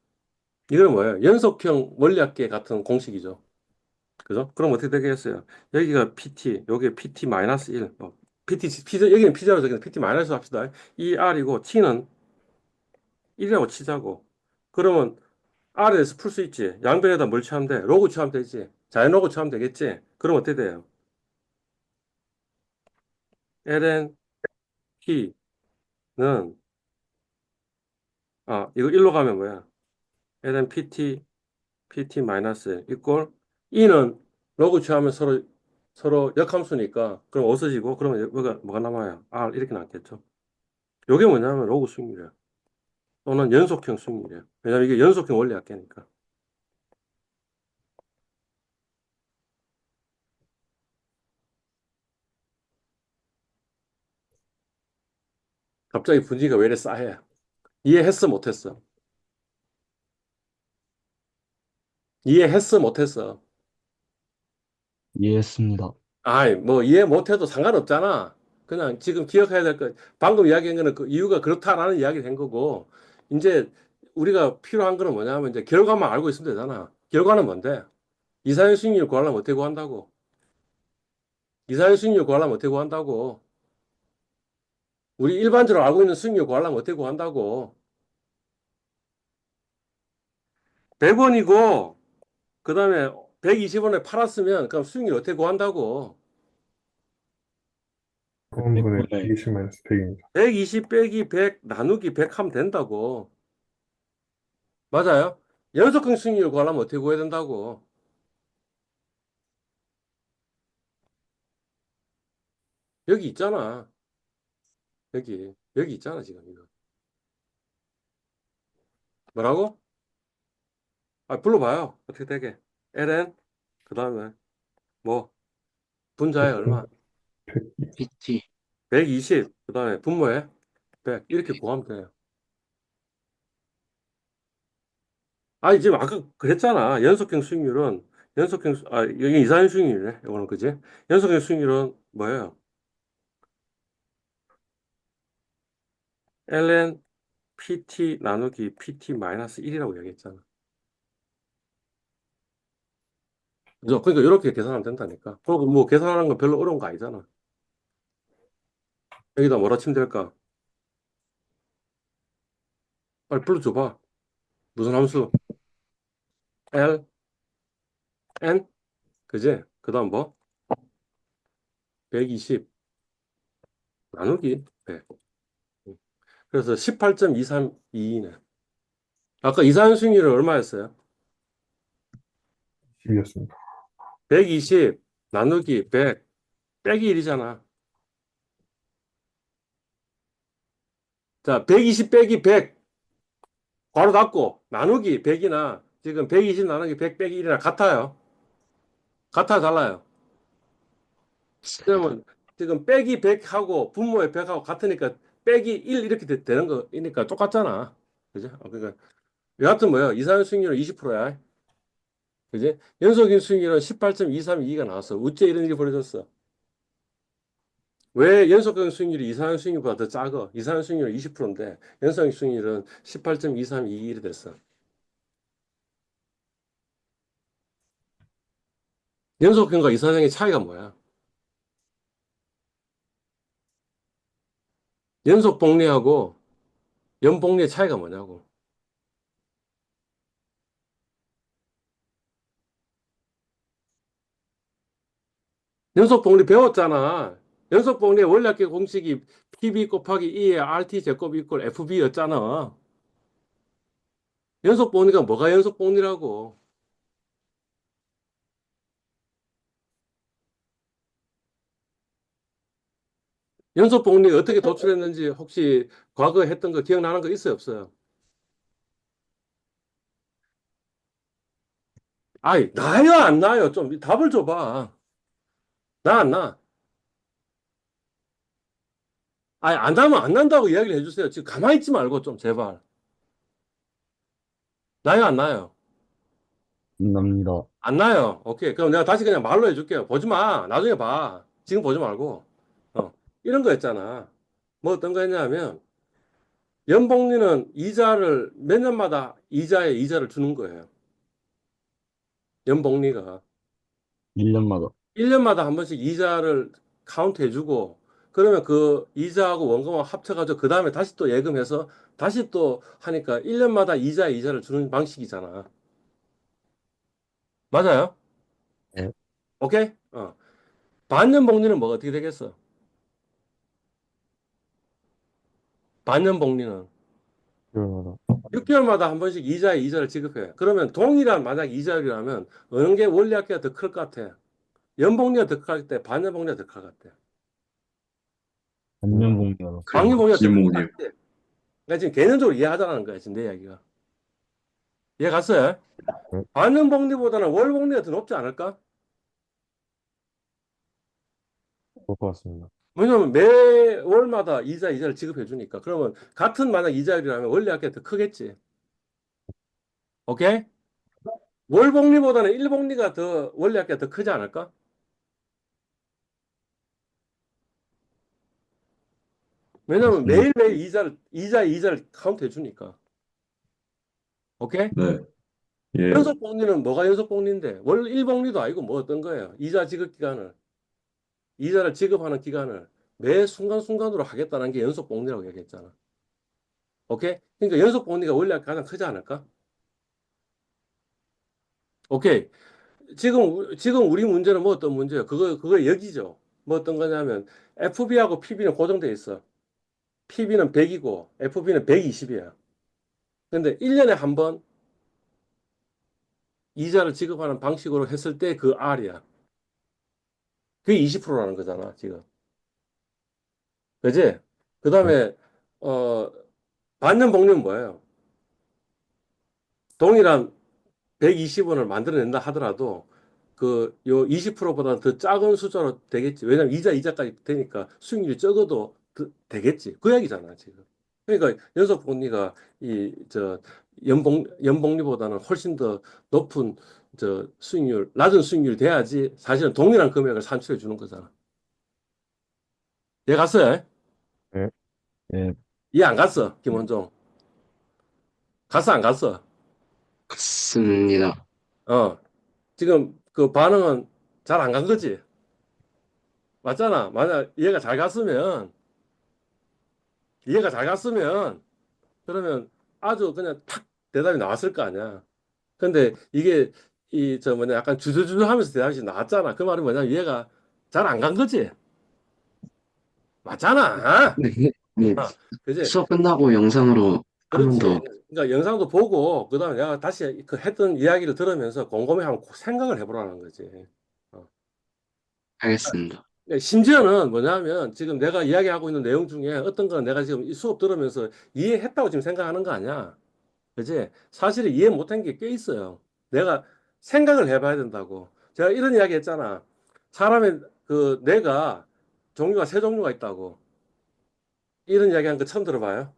이거는 뭐예요? 연속형 원리학계 같은 공식이죠. 그죠? 그럼 어떻게 되겠어요? 여기가 PT, 여기 PT 마이너스 1, 여기는 P자로 저기는 PT 마이너스 합시다. 이 R이고 T는 1이라고 치자고. 그러면 R에서 풀 수 있지. 양변에다 뭘 취하면 돼? 로그 취하면 되지. 자연 로그 취하면 되겠지. 그럼 어떻게 돼요? ln P는 이거 1로 가면 뭐야? ln PT 마이너스 이꼴 E는 로그 취하면 서로 역함수니까 그럼 없어지고 그러면 뭐가 남아요? R 이렇게 남겠죠. 요게 뭐냐면 로그 수익률이야. 또는 연속형 수익률이야. 왜냐면 이게 연속형 원리학계니까. 갑자기 분위기가 왜 이래 싸해? 이해했어 못했어? 이해했어 못했어? 이해했습니다. 뭐 이해 못해도 상관없잖아. 그냥 지금 기억해야 될 거, 방금 이야기한 거는 그 이유가 그렇다라는 이야기를 된 거고, 이제 우리가 필요한 거는 뭐냐면 이제 결과만 알고 있으면 되잖아. 결과는 뭔데? 이사회 수익률 구하려면 어떻게 구한다고? 이사회 수익률 구하려면 어떻게 구한다고? 우리 일반적으로 알고 있는 수익률 구하려면 어떻게 구한다고? 100원이고, 그 다음에 120원에 팔았으면, 그럼 수익률 어떻게 구한다고? 100분의 100분의 120 마이너스 100입니다. 120 빼기 100 나누기 100 하면 된다고. 맞아요? 연속형 수익률 구하려면 어떻게 구해야 된다고? 여기 있잖아. 여기 있잖아, 지금 이거. 뭐라고? 아, 불러봐요. 어떻게 되게. ln, 그 다음에 뭐, 분자에 얼마? 100, PT. 120, 그 다음에 분모에 100. 이렇게 구하면 돼요. 아니, 지금 아까 그랬잖아. 여기 이상형 수익률이네. 이거는 그지? 연속형 수익률은 뭐예요? ln pt 나누기 pt 마이너스 1이라고 얘기했잖아. 그죠? 그러니까 이렇게 계산하면 된다니까. 그리고 뭐 계산하는 건 별로 어려운 거 아니잖아. 여기다 뭐라 치면 될까? 빨리 불러줘봐. 무슨 함수? L, N? 그지? 그 다음 뭐? 120 나누기 100. 그래서 18.232네. 아까 이사한 수익률은 얼마였어요? 10이었습니다. 120 나누기 100 빼기 1이잖아. 자, 120 빼기 100 괄호 닫고 나누기 100이나 지금 120 나누기 100 빼기 1이랑 같아요. 같아요, 달라요? 같습니다. 그러면 지금 빼기 100하고 분모의 100하고 같으니까 빼기 1 이렇게 되는 거니까 똑같잖아. 그죠? 그러니까 여하튼 뭐예요? 이사한 수익률은 20%야. 그지? 연속인 수익률은 18.232가 나왔어. 어째 이런 일이 벌어졌어? 왜 연속형 수익률이 이사한 수익률보다 더 작아? 이사한 수익률은 20%인데 연속형 수익률은 18.231이 됐어. 연속형과 이사형의 차이가 뭐야? 연속 복리하고 연복리의 차이가 뭐냐고. 연속 복리 배웠잖아. 연속 복리의 원래학계 공식이 PB 곱하기 E의 RT 제곱 이꼴 FB였잖아. 연속 복리가 뭐가 연속 복리라고? 연속 복리 어떻게 도출했는지 혹시 과거에 했던 거 기억나는 거 있어요, 없어요? 아이, 나요, 안 나요? 좀 답을 줘봐. 나, 안 나? 아니, 안 나면 안 난다고 이야기를 해주세요. 지금 가만히 있지 말고 좀 제발. 나요, 안 나요? 납니다. 안 나요. 오케이. 그럼 내가 다시 그냥 말로 해줄게요. 보지 마. 나중에 봐. 지금 보지 말고. 어. 이런 거 있잖아. 뭐 어떤 거 했냐면, 연복리는 이자를 몇 년마다 이자에 이자를 주는 거예요. 연복리가. 1년마다. 1년마다 한 번씩 이자를 카운트 해주고, 그러면 그 이자하고 원금하고 합쳐가지고, 그 다음에 다시 또 예금해서 다시 또 하니까 1년마다 이자에 이자를 주는 방식이잖아. 맞아요? 네. 오케이? 반년 복리는 뭐가 어떻게 되겠어? 반년 복리는 6개월마다 6개월마다 한 번씩 이자에 이자를 지급해. 그러면 동일한 만약 이자율이라면 어느 게 원리 학기가 더 클 것 같아? 연복리가 더 클 것 같아? 반년 복리가 더 클 것 같아? 반년 복리가 반년 복리가 더 클 것 기목이요. 같아? 그러니까 지금 개념적으로 이해하자는 거야, 지금 내 이야기가. 이해 갔어요? 네. 반년 복리보다는 월 복리가 더 높지 않을까? 볼 것 같습니다. 왜냐면 매월마다 이자를 지급해 주니까. 그러면 같은 만약 이자율이라면 원리 학기가 더 크겠지. 오케이? 월 복리보다는 일 복리가 더 원리 학기가 더 크지 않을까? 왜냐면 그렇습니다. 매일매일 이자를 카운트 해주니까. 오케이? 네. 예. 연속 복리는 뭐가 연속 복리인데? 월 1복리도 아니고 뭐 어떤 거예요? 이자를 지급하는 기간을 매 순간순간으로 하겠다는 게 연속 복리라고 얘기했잖아. 오케이? 그러니까 연속 복리가 원래 가장 크지 않을까? 오케이. 지금 우리 문제는 뭐 어떤 문제예요? 그거 여기죠. 뭐 어떤 거냐면 FB하고 PB는 고정돼 있어. PB는 100이고 FB는 120이야. 근데 1년에 한 번 이자를 지급하는 방식으로 했을 때 그 R이야. 그게 20%라는 거잖아, 지금. 그지? 그 네. 다음에, 어, 반년 복리는 뭐예요? 동일한 120원을 만들어낸다 하더라도 요 20%보다 더 작은 숫자로 되겠지. 왜냐면 이자까지 되니까 수익률이 적어도 되겠지. 그 이야기잖아, 지금. 그러니까 연속 복리가 연복리보다는 훨씬 더 높은 낮은 수익률이 돼야지 사실은 동일한 금액을 산출해 주는 거잖아. 이해 갔어요? 네. 예, 이해 안 갔어, 김원종? 갔어, 안 갔어? 맞습니다. 어. 지금 그 반응은 잘 안 간 거지? 맞잖아. 만약 이해가 잘 갔으면, 그러면 아주 그냥 탁 대답이 나왔을 거 아니야. 근데 이게, 약간 주저주저 하면서 대답이 나왔잖아. 그 말은 뭐냐면 이해가 잘 안 간 거지? 맞잖아. 네, 네. 아, 그지? 수업 끝나고 영상으로 한 번 그렇지. 더 그러니까 영상도 보고, 그 다음에 내가 다시 그 했던 이야기를 들으면서 곰곰이 한번 생각을 해보라는 거지. 어. 하겠습니다. 심지어는 뭐냐면 지금 내가 이야기하고 있는 내용 중에 어떤 거는 내가 지금 이 수업 들으면서 이해했다고 지금 생각하는 거 아니야. 그지? 사실 이해 못한 게 꽤 있어요. 내가 생각을 해봐야 된다고. 제가 이런 이야기 했잖아. 사람의 뇌가 종류가 세 종류가 있다고. 이런 이야기 한 거 처음 들어봐요.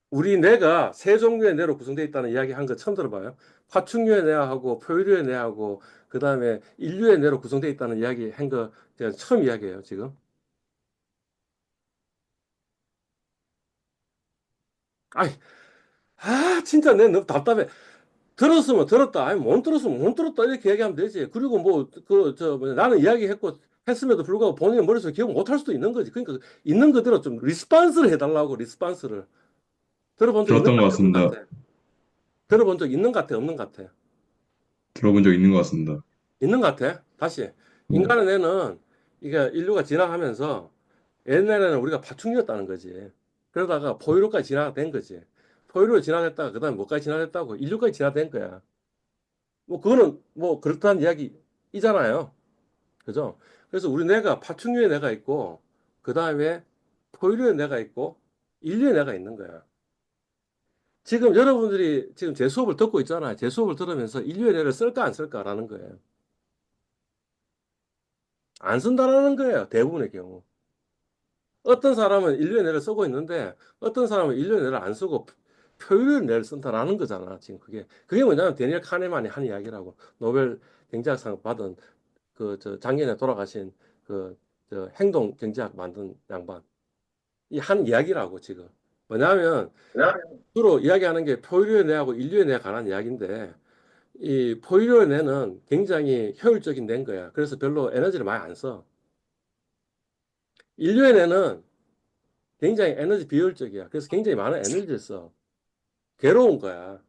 우리 뇌가 세 종류의 뇌로 구성되어 있다는 이야기 한 거 처음 들어봐요. 파충류의 뇌하고 포유류의 뇌하고 그다음에 인류의 뇌로 구성되어 있다는 이야기 한 거 제가 처음 이야기해요, 지금. 아이, 진짜 내 너무 답답해. 들었으면 들었다. 아니, 못 들었으면 못 들었다. 이렇게 얘기하면 되지. 그리고 나는 이야기했고, 했음에도 불구하고 본인의 머릿속에 기억 못 할 수도 있는 거지. 그러니까 있는 그대로 좀 리스판스를 해달라고, 리스판스를. 들어본 적 있는 들었던 것 것 같아, 없는 것 같습니다. 같아? 들어본 적 있는 것 같아, 없는 것 같아? 들어본 적 있는 것 같습니다. 있는 것 같아. 다시. 네. 인간의 뇌는, 이게 인류가 진화하면서 옛날에는 우리가 파충류였다는 거지. 그러다가 포유류까지 진화된 거지. 포유류 진화됐다가, 그 다음에 뭐까지 진화됐다고? 인류까지 진화된 거야. 뭐 그거는 뭐 그렇다는 이야기이잖아요. 그죠? 그래서 우리 뇌가 파충류의 뇌가 있고 그 다음에 포유류의 뇌가 있고 인류의 뇌가 있는 거야. 지금 여러분들이 지금 제 수업을 듣고 있잖아요. 제 수업을 들으면서 인류의 뇌를 쓸까 안 쓸까라는 거예요. 안 쓴다라는 거예요. 대부분의 경우. 어떤 사람은 인류의 뇌를 쓰고 있는데 어떤 사람은 인류의 뇌를 안 쓰고 표류의 뇌를 쓴다라는 거잖아. 지금 그게 뭐냐면 데니엘 카네만이 한 이야기라고 노벨 경제학상 받은 작년에 돌아가신 행동 경제학 만든 양반. 이 한 이야기라고 지금. 뭐냐면 주로 이야기하는 게 포유류의 뇌하고 인류의 뇌에 관한 이야기인데 이 포유류의 뇌는 굉장히 효율적인 뇌인 거야. 그래서 별로 에너지를 많이 안 써. 인류의 뇌는 굉장히 에너지 비효율적이야. 그래서 굉장히 많은 에너지를 써. 괴로운 거야.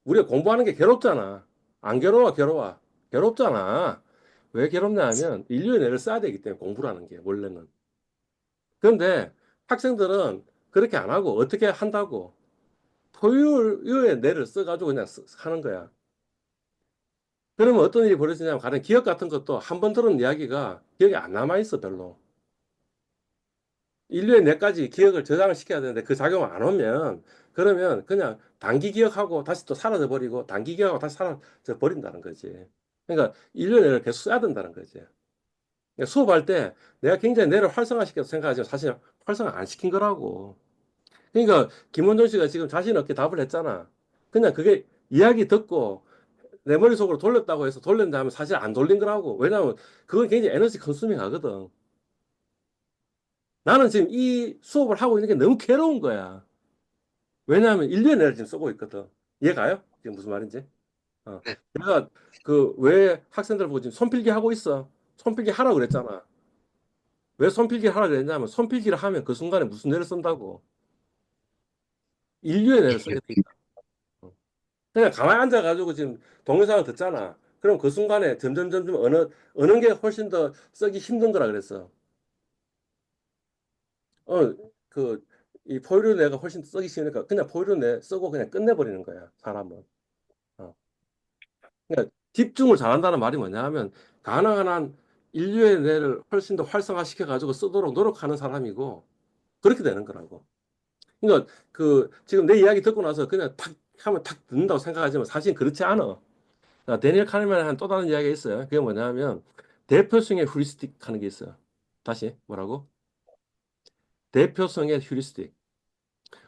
우리가 공부하는 게 괴롭잖아. 안 괴로워, 괴로워. 괴롭잖아. 왜 괴롭냐 하면 인류의 뇌를 써야 되기 때문에 공부라는 게 원래는. 그런데 학생들은 그렇게 안 하고 어떻게 한다고? 포유류의 뇌를 써가지고 그냥 하는 거야. 그러면 어떤 일이 벌어지냐면 가령 기억 같은 것도 한 번 들은 이야기가 기억에 안 남아있어, 별로. 인류의 뇌까지 기억을 저장을 시켜야 되는데 그 작용을 안 오면 그러면 그냥 단기 기억하고 다시 또 사라져 버리고 단기 기억하고 다시 사라져 버린다는 거지. 그러니까 인류의 뇌를 계속 써야 된다는 거지. 그러니까 수업할 때 내가 굉장히 뇌를 활성화시켜서 생각하지만 사실 활성화 안 시킨 거라고. 그러니까 김원준 씨가 지금 자신 없게 답을 했잖아. 그냥 그게 이야기 듣고 내 머릿속으로 돌렸다고 해서 돌렸는데 하면 사실 안 돌린 거라고. 왜냐하면 그건 굉장히 에너지 컨수밍 하거든. 나는 지금 이 수업을 하고 있는 게 너무 괴로운 거야. 왜냐하면 인류의 뇌를 지금 쓰고 있거든. 이해가요? 지금 무슨 말인지? 어. 네, 내가 왜 학생들 보고 지금 손필기 하고 있어? 손필기 하라고 그랬잖아. 왜 손필기 하라고 그랬냐면 손필기를 하면 그 순간에 무슨 뇌를 쓴다고. 인류의 뇌를 쓰게 돼 있다. 그냥 가만히 앉아가지고 지금 동영상을 듣잖아. 그럼 그 순간에 점점 어느 게 훨씬 더 쓰기 힘든 거라 그랬어. 어, 그, 이 포유류 뇌가 훨씬 쓰기 쉬우니까 그냥 포유류 뇌 쓰고 그냥 끝내버리는 거야, 사람은. 어. 그러니까 집중을 잘한다는 말이 뭐냐 하면 가능한 한 인류의 뇌를 훨씬 더 활성화시켜가지고 쓰도록 노력하는 사람이고 그렇게 되는 거라고. 그러니까 그 지금 내 이야기 듣고 나서 그냥 탁 하면 탁 듣는다고 생각하지만 사실 그렇지 않아. 자, 데니엘 카네만의 한 또 다른 이야기가 있어요. 그게 뭐냐면 대표성의 휴리스틱 하는 게 있어요. 다시 뭐라고? 대표성의 휴리스틱.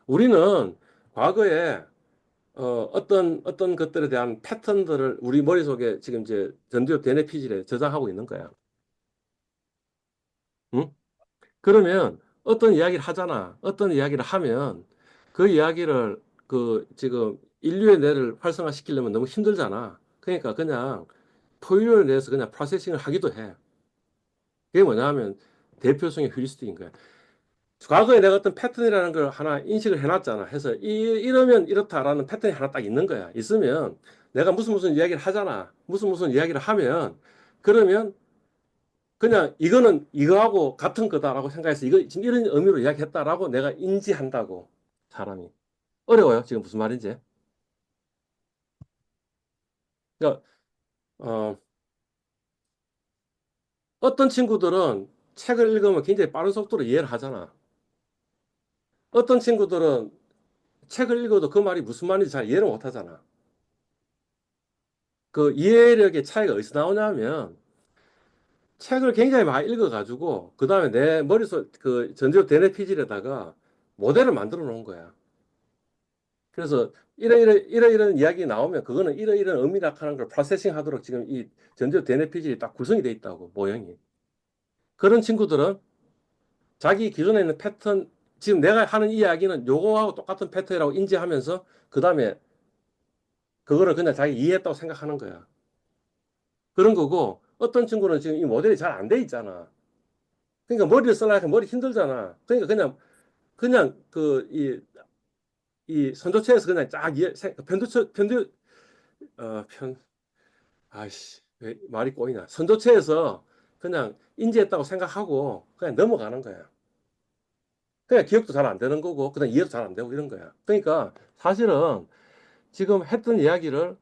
우리는 과거에 어떤 것들에 대한 패턴들을 우리 머릿속에 지금 이제 전두엽 대뇌피질에 저장하고 있는 거야. 응? 그러면 어떤 이야기를 하잖아. 어떤 이야기를 하면 그 이야기를 그 지금 인류의 뇌를 활성화시키려면 너무 힘들잖아. 그러니까 그냥 포유류에 대해서 그냥 프로세싱을 하기도 해. 그게 뭐냐 하면 대표성의 휴리스틱인 거야. 과거에 내가 어떤 패턴이라는 걸 하나 인식을 해놨잖아. 해서 이러면 이렇다라는 패턴이 하나 딱 있는 거야. 있으면 내가 무슨 이야기를 하잖아. 무슨 이야기를 하면 그러면 그냥 이거는 이거하고 같은 거다라고 생각해서 이거 지금 이런 의미로 이야기했다라고 내가 인지한다고 사람이. 어려워요. 지금 무슨 말인지. 그러니까 어, 어떤 친구들은 책을 읽으면 굉장히 빠른 속도로 이해를 하잖아. 어떤 친구들은 책을 읽어도 그 말이 무슨 말인지 잘 이해를 못 하잖아. 그 이해력의 차이가 어디서 나오냐면 책을 굉장히 많이 읽어가지고 그 다음에 내 머릿속 그 전지적 대뇌피질에다가 모델을 만들어 놓은 거야. 그래서 이런 이야기 나오면 그거는 이런 의미라 하는 걸 프로세싱 하도록 지금 이 전지적 대뇌피질이 딱 구성이 돼 있다고 모형이. 그런 친구들은 자기 기존에 있는 패턴 지금 내가 하는 이야기는 요거하고 똑같은 패턴이라고 인지하면서 그 다음에 그거를 그냥 자기 이해했다고 생각하는 거야. 그런 거고 어떤 친구는 지금 이 모델이 잘 안 돼 있잖아. 그러니까 머리를 쓰려니까 머리 힘들잖아. 그러니까 그냥 이 선조체에서 그냥 쫙 어, 편, 아이씨, 왜 말이 꼬이나. 선조체에서 그냥 인지했다고 생각하고 그냥 넘어가는 거야. 그냥 기억도 잘 안 되는 거고, 그냥 이해도 잘 안 되고 이런 거야. 그러니까 사실은 지금 했던 이야기를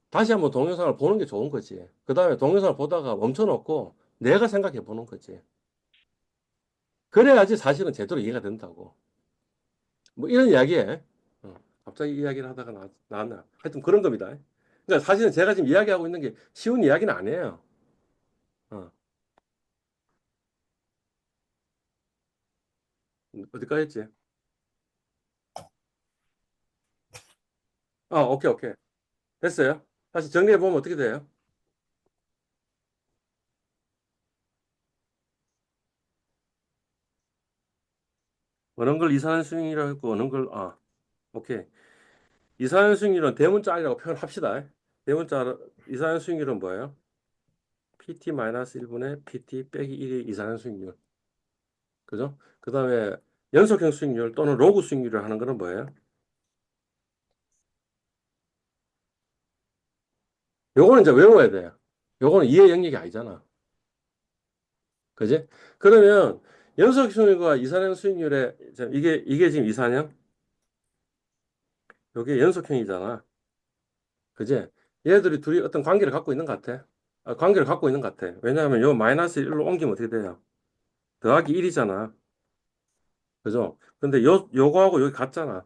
다시 한번 동영상을 보는 게 좋은 거지. 그 다음에 동영상을 보다가 멈춰놓고 내가 생각해 보는 거지. 그래야지 사실은 제대로 이해가 된다고. 뭐 이런 이야기에 갑자기 이야기를 하다가 나왔나. 하여튼 그런 겁니다. 그러니까 사실은 제가 지금 이야기하고 있는 게 쉬운 이야기는 아니에요. 어, 어디까지 했지? 오케이. 됐어요. 다시 정리해 보면 어떻게 돼요? 어느 걸 이산화 수용이라고 했고 어느 걸 오케이. 이산화 수용률은 대문자 R이라고 표현합시다. 대문자 이산화 수용률은 뭐예요? PT-1분의 PT 빼기 1이 이산화 수용률. 그죠? 그 다음에 연속형 수익률 또는 로그 수익률을 하는 거는 뭐예요? 요거는 이제 외워야 돼요. 요거는 이해 영역이 아니잖아. 그지? 그러면 연속 수익률과 이산형 수익률의 이게 지금 이산형, 요게 연속형이잖아. 그지? 얘들이 둘이 어떤 관계를 갖고 있는 것 같아. 관계를 갖고 있는 것 같아. 왜냐하면 요 마이너스 1로 옮기면 어떻게 돼요? 더하기 1이잖아. 그죠? 근데 요거하고 여기 같잖아.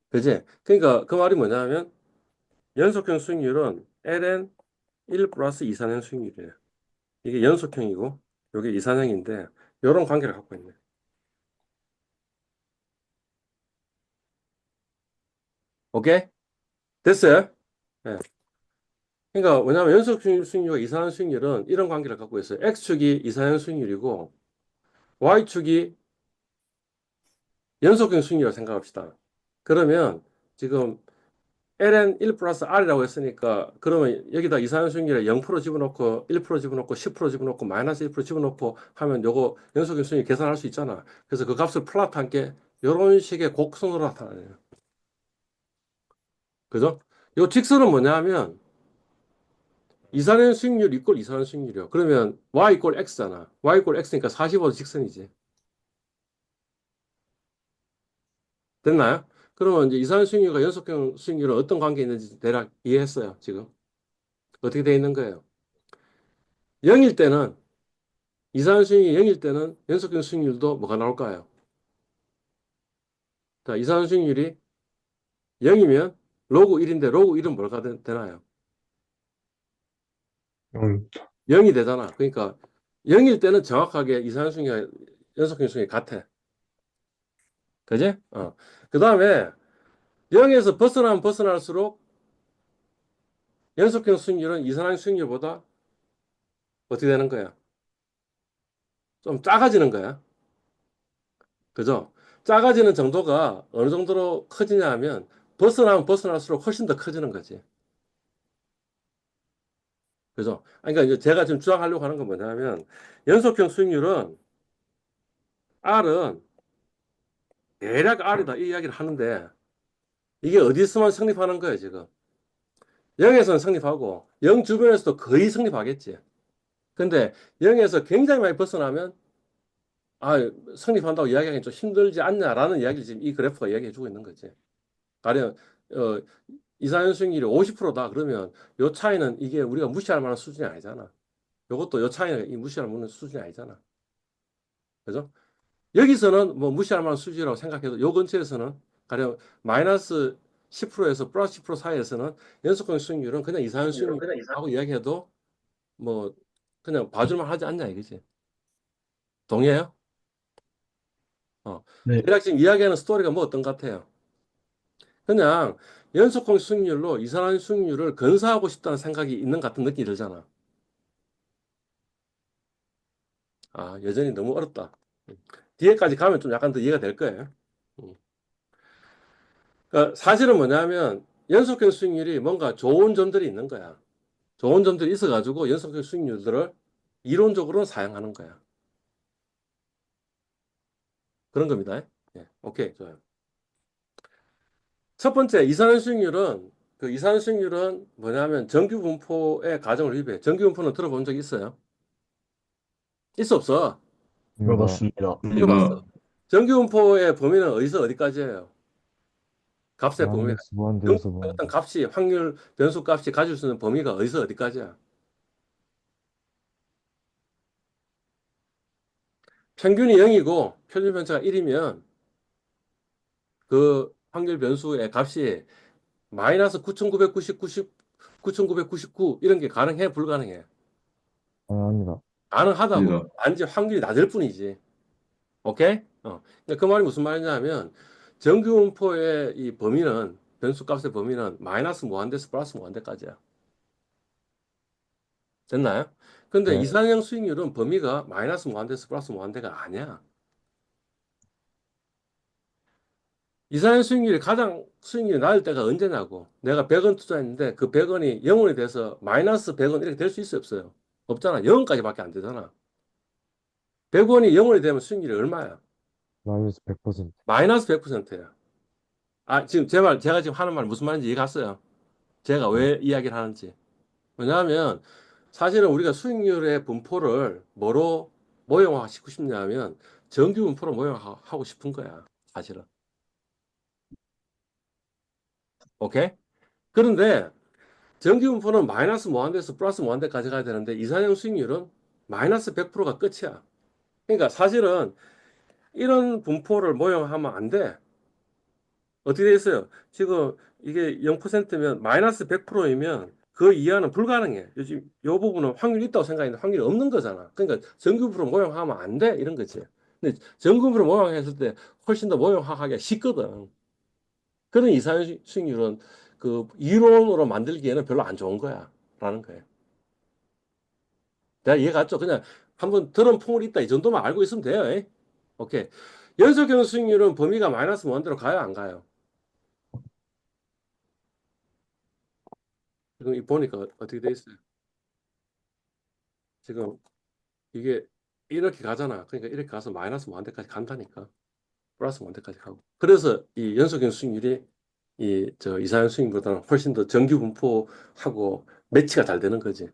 그지? 그러니까 그 말이 뭐냐면 연속형 수익률은 ln 1 플러스 이산형 수익률이에요. 이게 연속형이고 이게 이산형인데 이런 관계를 갖고 있네. 오케이? 됐어요? 예. 그러니까 왜냐하면 연속 수익률과 이산형 수익률은 이런 관계를 갖고 있어요. X축이 이산형 수익률이고 Y축이 연속형 수익률이라고 생각합시다. 그러면 지금 ln 1 플러스 r이라고 했으니까 그러면 여기다 이산형 수익률에 0% 집어넣고 1% 집어넣고 10% 집어넣고 마이너스 1% 집어넣고 하면 요거 연속형 수익률 계산할 수 있잖아. 그래서 그 값을 플랫한 게 이런 식의 곡선으로 나타나요. 그죠? 요 직선은 뭐냐면 이산화탄 수익률 이꼴 이산화탄 수익률이요. 그러면 y 이꼴 x잖아. y 이꼴 x니까 45도 직선이지. 됐나요? 그러면 이제 이산화탄 수익률과 연속형 수익률은 어떤 관계에 있는지 대략 이해했어요, 지금. 어떻게 돼 있는 거예요? 0일 때는 이산화탄 수익률이 0일 때는 연속형 수익률도 뭐가 나올까요? 자, 이산화탄 수익률이 0이면 로그 1인데 로그 1은 뭐가 되나요? 0, 0이 되잖아. 그러니까 0일 때는 정확하게 이산화탄 수익률과 연속형 수익률이 같아. 그지? 그 다음에 0에서 벗어나면 벗어날수록 연속형 수익률은 이산화탄 수익률보다 어떻게 되는 거야? 좀 작아지는 거야. 그죠? 작아지는 정도가 어느 정도로 커지냐 하면 벗어나면 벗어날수록 훨씬 더 커지는 거지. 그죠? 그러니까 이제 제가 지금 주장하려고 하는 건 뭐냐면 연속형 수익률은 R은 대략 R이다 이 이야기를 하는데 이게 어디서만 성립하는 거예요, 지금. 0에서는 성립하고 0 주변에서도 거의 성립하겠지. 근데 0에서 굉장히 많이 벗어나면 아, 성립한다고 이야기하기 좀 힘들지 않냐라는 이야기를 지금 이 그래프가 이야기해 주고 있는 거지. 가령 이산화 수익률이 50%다 그러면 요 차이는 이게 우리가 무시할 만한 수준이 아니잖아. 요것도 요 차이는 이 무시할 만한 수준이 아니잖아. 그죠? 여기서는 뭐 무시할 만한 수준이라고 생각해도 요 근처에서는 가령 마이너스 10%에서 플러스 10% 사이에서는 연속형 수익률은 그냥 이산화 수익률하고 이야기해도 뭐 그냥 봐줄만 하지 않냐 이거지. 동의해요? 네. 대략 지금 이야기하는 스토리가 뭐 어떤 것 같아요? 그냥 연속형 수익률로 이산화탄 수익률을 근사하고 싶다는 생각이 있는 것 같은 느낌이 들잖아. 아, 여전히 너무 어렵다. 뒤에까지 가면 좀 약간 더 이해가 될 거예요. 음. 그러니까 사실은 뭐냐면 연속형 수익률이 뭔가 좋은 점들이 있는 거야. 좋은 점들이 있어가지고 연속형 수익률들을 이론적으로는 사용하는 거야. 그런 겁니다. 예, 오케이, 좋아요. 첫 번째, 이산화탄 수익률은 그 이산화탄 수익률은 뭐냐면 정규 분포의 가정을 위배해. 정규 분포는 들어본 적 있어요? 있어 없어? 입니다. 들어봤습니다. 들어봤어. 정규 분포의 범위는 어디서 어디까지예요? 값의 범위. 마이너스 무한대에서 어떤 무한대. 값이 확률 변수 값이 가질 수 있는 범위가 어디서 어디까지야? 평균이 0이고 표준 편차가 1이면 그 확률 변수의 값이 마이너스 9,999 이런 게 가능해 불가능해? 가능합니다. 가능하다고. 입니다. 단지 확률이 낮을 뿐이지. 오케이? 근데 그 말이 무슨 말이냐면 정규 분포의 이 범위는 변수 값의 범위는 마이너스 무한대에서 플러스 무한대까지야. 됐나요? 근데 네. 이상형 수익률은 범위가 마이너스 무한대에서 플러스 무한대가 아니야. 이상형 수익률이 가장 수익률이 낮을 때가 언제냐고. 내가 100원 투자했는데 그 100원이 0원이 돼서 마이너스 100원 이렇게 될 수 있어요, 없어요? 없잖아. 0원까지밖에 안 되잖아. 100원이 0원이 되면 수익률이 얼마야? 마이너스 100%. 마이너스 100%야. 아, 지금 제가 지금 하는 말 무슨 말인지 이해 갔어요? 제가 네. 왜 이야기를 하는지. 왜냐하면 사실은 우리가 수익률의 분포를 뭐로 모형화시키고 싶냐면 정규 분포로 모형하고 싶은 거야. 사실은. 오케이? 그런데 정규 분포는 마이너스 무한대에서 플러스 무한대까지 가야 되는데 이상형 수익률은 마이너스 100%가 끝이야. 그러니까 사실은 이런 분포를 모형하면 안 돼. 어떻게 돼 있어요? 지금 이게 0%면 마이너스 100%이면 그 이하는 불가능해. 요즘 요 부분은 확률이 있다고 생각했는데 확률이 없는 거잖아. 그러니까 정규부로 모형하면 안 돼. 이런 거지. 근데 정규부로 모형했을 때 훨씬 더 모형하기가 쉽거든. 그런 이상 수익률은 그 이론으로 만들기에는 별로 안 좋은 거야. 라는 거예요. 내가 이해 갔죠? 그냥 한번 들은 풍을 있다. 이 정도만 알고 있으면 돼요. 에? 오케이. 연속형 수익률은 범위가 마이너스 무한대로 가요? 안 가요? 지금 이 보니까 어떻게 돼 있어요? 지금 이게 이렇게 가잖아. 그러니까 이렇게 가서 마이너스 무한대까지 간다니까. 플러스 무한대까지 가고. 그래서 이 연속형 수익률이 이사회용 수익보다는 훨씬 더 정규 분포하고 매치가 잘 되는 거지.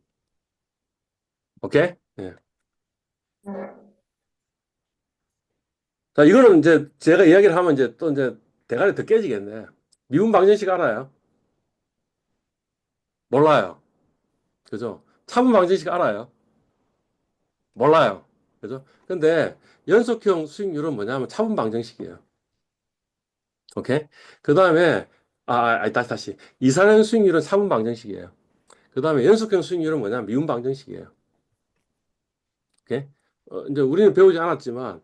오케이? 예. 자, 이거는 이제 제가 이야기를 하면 이제 또 이제 대가리 더 깨지겠네. 미분 방정식 알아요? 몰라요. 그죠? 차분 방정식 알아요? 몰라요. 그죠? 근데 연속형 수익률은 뭐냐면 차분 방정식이에요. 오케이? 그 다음에, 다시. 이산형 수익률은 차분 방정식이에요. 그 다음에 연속형 수익률은 뭐냐면 미분 방정식이에요. 오케이? 이제 우리는 배우지 않았지만,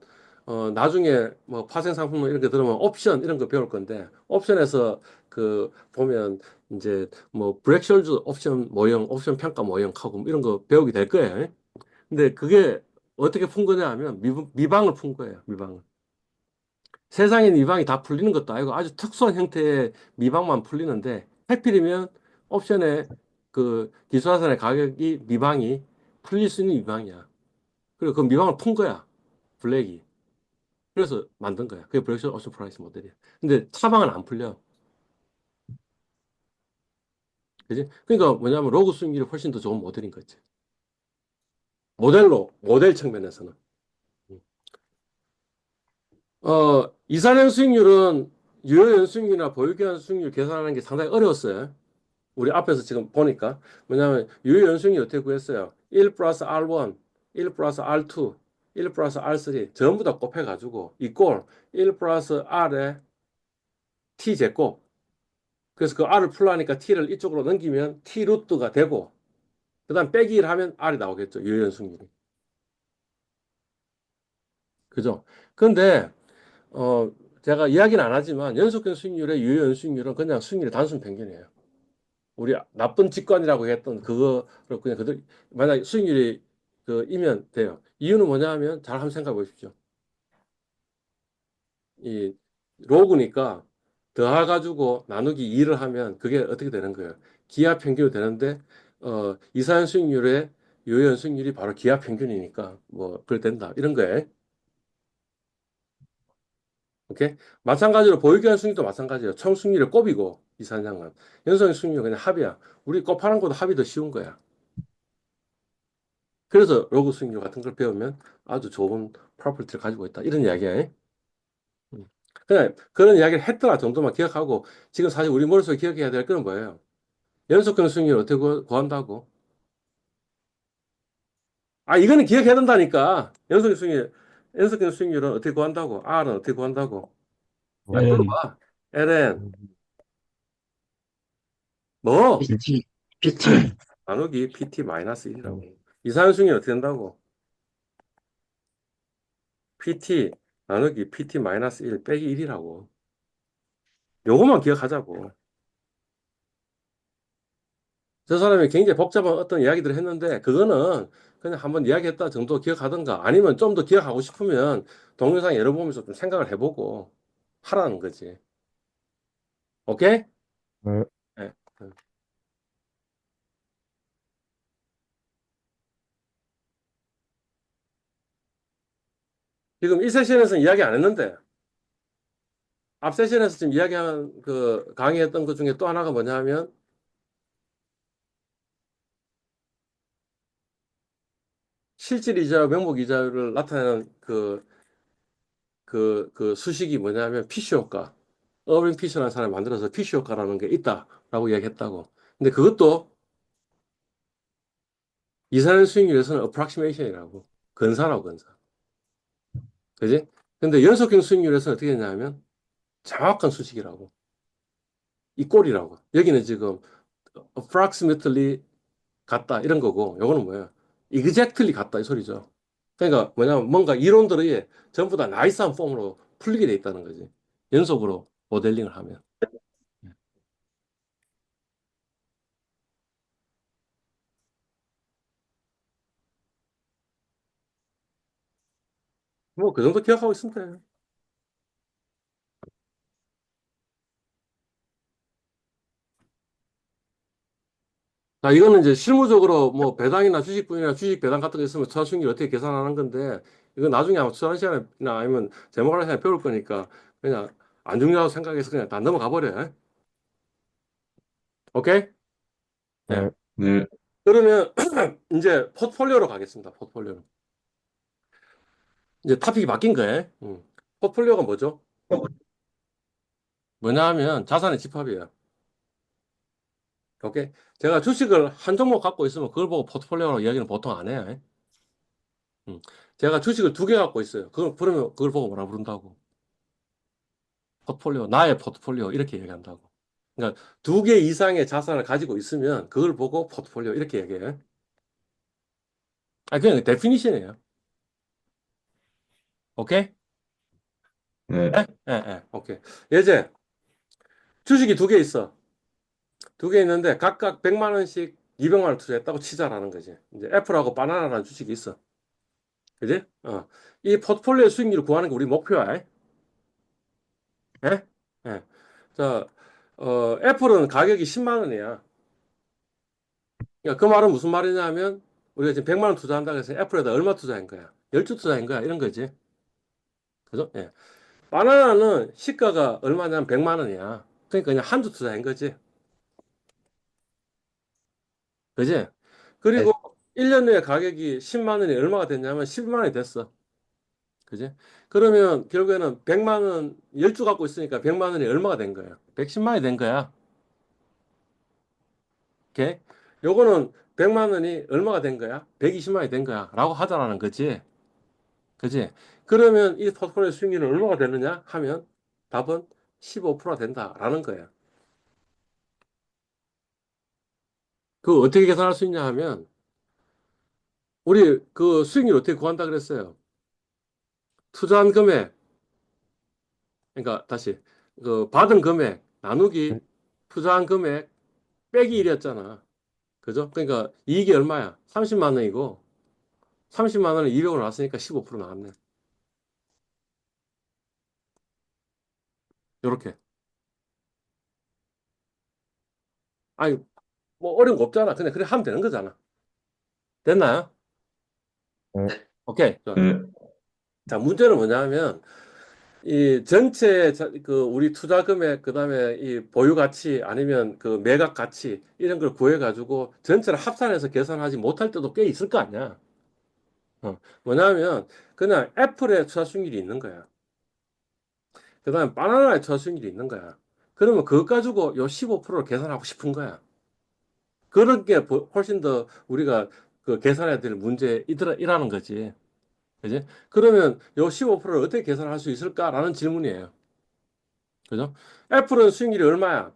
나중에 뭐 파생 상품 이런 거 들으면 옵션 이런 거 배울 건데, 옵션에서 보면 이제 뭐 브렉셜즈 옵션 모형, 옵션 평가 모형하고 뭐 이런 거 배우게 될 거예요. 근데 그게 어떻게 푼 거냐 하면 미방을 푼 거예요. 미방을. 세상에 있는 미방이 다 풀리는 것도 아니고 아주 특수한 형태의 미방만 풀리는데 해필이면 옵션의 기술자산의 가격이 미방이 풀릴 수 있는 미방이야. 그리고 그 미방을 푼 거야. 블랙이. 그래서 만든 거야. 그게 브렉션 옵션 프라이스 모델이야. 근데 차방은 안 풀려. 그지? 그러니까 뭐냐면 로그 수익률이 훨씬 더 좋은 모델인 거지. 모델 측면에서는. 이산형 수익률은 유효연수익률이나 보유기간 수익률 계산하는 게 상당히 어려웠어요. 우리 앞에서 지금 보니까. 뭐냐면 유효연수익률 어떻게 구했어요? 1 플러스 R1, 1 플러스 R2, 1 플러스 R3 전부 다 곱해가지고 이꼴 1 플러스 R의 T 제곱. 그래서 그 R을 풀라니까 T를 이쪽으로 넘기면 T 루트가 되고 그 다음 빼기 1 하면 R이 나오겠죠. 유효연수익률이. 그죠? 근데 어, 제가 이야기는 안 하지만 연속형 수익률의 유효연 수익률은 그냥 수익률의 단순 평균이에요. 우리 나쁜 직관이라고 했던 그거를 그냥 그들 만약 수익률이 이면 돼요. 이유는 뭐냐 하면 잘 한번 생각해 보십시오. 이 로그니까 더해가지고 나누기 2를 하면 그게 어떻게 되는 거예요? 기하 평균이 되는데 이사연 수익률의 유효연 수익률이 바로 기하 평균이니까 뭐 그래 된다 이런 거예요. 오케이? 마찬가지로 보유기한 수익도 마찬가지예요. 총 수익률의 곱이고 이산량은 연속의 수익률은 그냥 합이야. 우리 곱하는 것도 합이 더 쉬운 거야. 그래서 로그 수익률 같은 걸 배우면 아주 좋은 프로퍼티를 가지고 있다. 이런 이야기야. 그냥 그런 이야기를 했더라 정도만 기억하고 지금 사실 우리 머릿속에 기억해야 될 거는 뭐예요? 연속형 수익률 어떻게 구한다고? 이거는 기억해야 된다니까. 연속형 수익률은 어떻게 구한다고? R은 어떻게 구한다고? 야, LN, 들어봐. LN 뭐? PT. 나누기 PT-1이라고. 이산수익이 어떻게 된다고? PT 나누기 PT-1 빼기 1이라고. 요것만 기억하자고. 저 사람이 굉장히 복잡한 어떤 이야기들을 했는데 그거는 그냥 한번 이야기했다 정도 기억하던가 아니면 좀 더 기억하고 싶으면 동영상 여러 번 보면서 좀 생각을 해보고 하라는 거지. 오케이? 네. 네. 지금 이 세션에서는 이야기 안 했는데 앞 세션에서 지금 이야기한 강의했던 것 중에 또 하나가 뭐냐 하면 실질 이자와 명목 이자율을 나타내는 그 수식이 뭐냐면 피쉬 효과. 어빙 피쉬라는 사람이 만들어서 피쉬 효과라는 게 있다라고 이야기했다고. 근데 그것도 이산화 수익률에서는 approximation이라고. 근사라고, 근사. 그지? 근데 연속형 수익률에서는 어떻게 되냐면 정확한 수식이라고. 이 꼴이라고. 여기는 지금 approximately 같다 이런 거고 요거는 뭐예요? exactly 같다 이 소리죠. 그러니까 뭐냐면 뭔가 이론들이 전부 다 나이스한 폼으로 풀리게 돼 있다는 거지. 연속으로 모델링을 하면. 뭐 그 정도 기억하고 있으면 돼. 자, 이거는 이제 실무적으로 뭐 배당이나 주식분이나 주식 배당 같은 거 있으면 투자 수익률 어떻게 계산하는 건데 이거 나중에 아마 투자하는 시간이나 아니면 제목할 시간에 배울 거니까 그냥 안 중요하다고 생각해서 그냥 다 넘어가 버려. 오케이? 네. 네. 네. 그러면 이제 포트폴리오로 가겠습니다. 포트폴리오로. 이제 토픽이 바뀐 거예요. 포트폴리오가 뭐죠? 뭐냐 하면 자산의 집합이에요. 오케이? 제가 주식을 한 종목 갖고 있으면 그걸 보고 포트폴리오라고 이야기는 보통 안 해요. 음. 제가 주식을 두 개 갖고 있어요. 그러면 그걸 보고 뭐라 부른다고? 포트폴리오, 나의 포트폴리오 이렇게 얘기한다고. 그러니까 두 개 이상의 자산을 가지고 있으면 그걸 보고 포트폴리오 이렇게 얘기해요. 아, 그냥 데피니션이에요. 오케이? 네. 예? 예, 예, 오케이. 예제, 주식이 두 개 있어. 두 개 있는데 각각 100만 원씩 200만 원 투자했다고 치자라는 거지. 이제 애플하고 바나나라는 주식이 있어. 그지? 이 포트폴리오 수익률을 구하는 게 우리 목표야. 예? 예. 자, 애플은 가격이 10만 원이야. 그러니까 그 말은 무슨 말이냐면 우리가 지금 100만 원 투자한다고 해서 애플에다 얼마 투자한 거야? 10주 투자한 거야. 이런 거지. 그죠? 예. 바나나는 시가가 얼마냐면 100만 원이야. 그러니까 그냥 한 주 투자한 거지. 그지? 그리고 1년 후에 가격이 10만 원이 얼마가 됐냐면 10만 원이 됐어. 그지? 그러면 결국에는 100만 원, 10주 갖고 있으니까 100만 원이 얼마가 된 거야? 110만 원이 된 거야. 오케이? 요거는 100만 원이 얼마가 된 거야? 120만 원이 된 거야. 라고 하자라는 거지. 그지? 그러면 이 포트폴리오 수익률은 얼마가 되느냐 하면 답은 15%가 된다라는 거야. 그거 어떻게 계산할 수 있냐 하면 우리 그 수익률 어떻게 구한다 그랬어요? 투자한 금액, 그러니까 다시 그 받은 금액 나누기 네. 투자한 금액 빼기 1이었잖아. 그죠? 그러니까 이익이 얼마야? 30만 원이고 30만 원을 200으로 나왔으니까 15% 나왔네. 요렇게. 아니 뭐 어려운 거 없잖아. 그냥 그래 하면 되는 거잖아. 됐나요? 네. 오케이. 좋아. 네. 자, 문제는 뭐냐면 이 전체 그 우리 투자 금액 그다음에 이 보유 가치 아니면 그 매각 가치 이런 걸 구해 가지고 전체를 합산해서 계산하지 못할 때도 꽤 있을 거 아니야. 뭐냐면 그냥 애플의 투자 수익률이 있는 거야. 그다음에 바나나의 투자 수익률이 있는 거야. 그러면 그것 가지고 요 15%를 계산하고 싶은 거야. 그런 게 훨씬 더 우리가 그 계산해야 될 문제이라는 거지. 그지? 그러면 요 15%를 어떻게 계산할 수 있을까라는 질문이에요. 그죠? 애플은 수익률이 얼마야?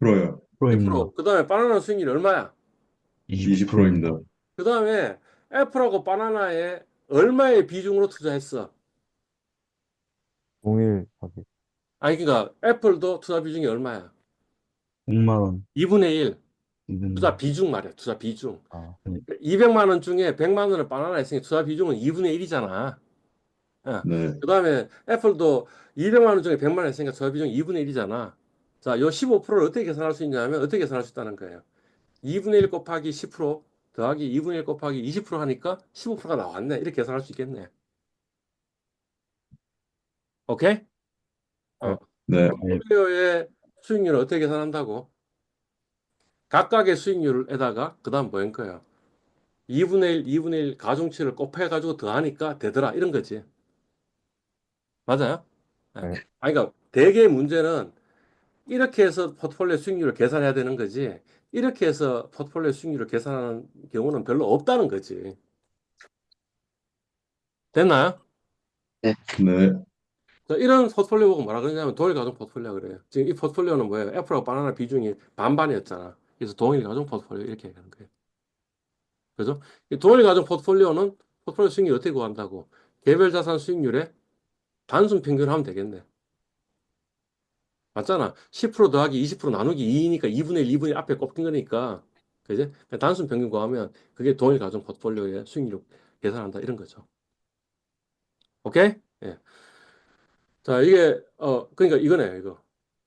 프로요. 10%입니다. 10%. 그 다음에 바나나 수익률이 얼마야? 20%입니다. 그 다음에 애플하고 바나나에 얼마의 비중으로 투자했어? 동일 가격. 아니, 그러니까 애플도 투자 비중이 얼마야? 100만 원. 2분의 1. 투자 200만 비중 말이야. 투자 비중. 아, 200만 원 중에 100만 원을 바나나에 했으니 투자 비중은 2분의 1이잖아. 네. 그 다음에 애플도 200만 원 중에 100만 원 했으니까 투자 비중이 2분의 1이잖아. 자, 요 15%를 어떻게 계산할 수 있냐면 어떻게 계산할 수 있다는 거예요. 2분의 1 곱하기 10% 더하기 2분의 1 곱하기 20% 하니까 15%가 나왔네. 이렇게 계산할 수 있겠네. 오케이? 네. 네. 포트폴리오의 수익률을 어떻게 계산한다고? 각각의 수익률에다가 그 다음 뭐인 거예요? 2분의 1, 2분의 1 가중치를 곱해가지고 더하니까 되더라. 이런 거지. 맞아요? 네. 네. 아니, 그러니까 대개 문제는 이렇게 해서 포트폴리오 수익률을 계산해야 되는 거지. 이렇게 해서 포트폴리오 수익률을 계산하는 경우는 별로 없다는 거지. 됐나요? 네. 네. 자, 이런 포트폴리오 보고 뭐라 그러냐면 동일 가중 포트폴리오 그래요. 지금 이 포트폴리오는 뭐예요? 애플하고 바나나 비중이 반반이었잖아. 그래서 동일 가중 포트폴리오 이렇게 얘기하는 거예요. 그죠? 이 동일 가중 포트폴리오는 포트폴리오 수익률 어떻게 구한다고? 개별 자산 수익률의 단순 평균을 하면 되겠네. 맞잖아. 10% 더하기 20% 나누기 2이니까 2분의 1, 2분의 1 앞에 꼽힌 거니까. 그지? 그냥 단순 평균 구하면 그게 동일 가중 포트폴리오의 수익률을 계산한다. 이런 거죠. 오케이? 예. 자, 이게, 그러니까 이거네요, 이거.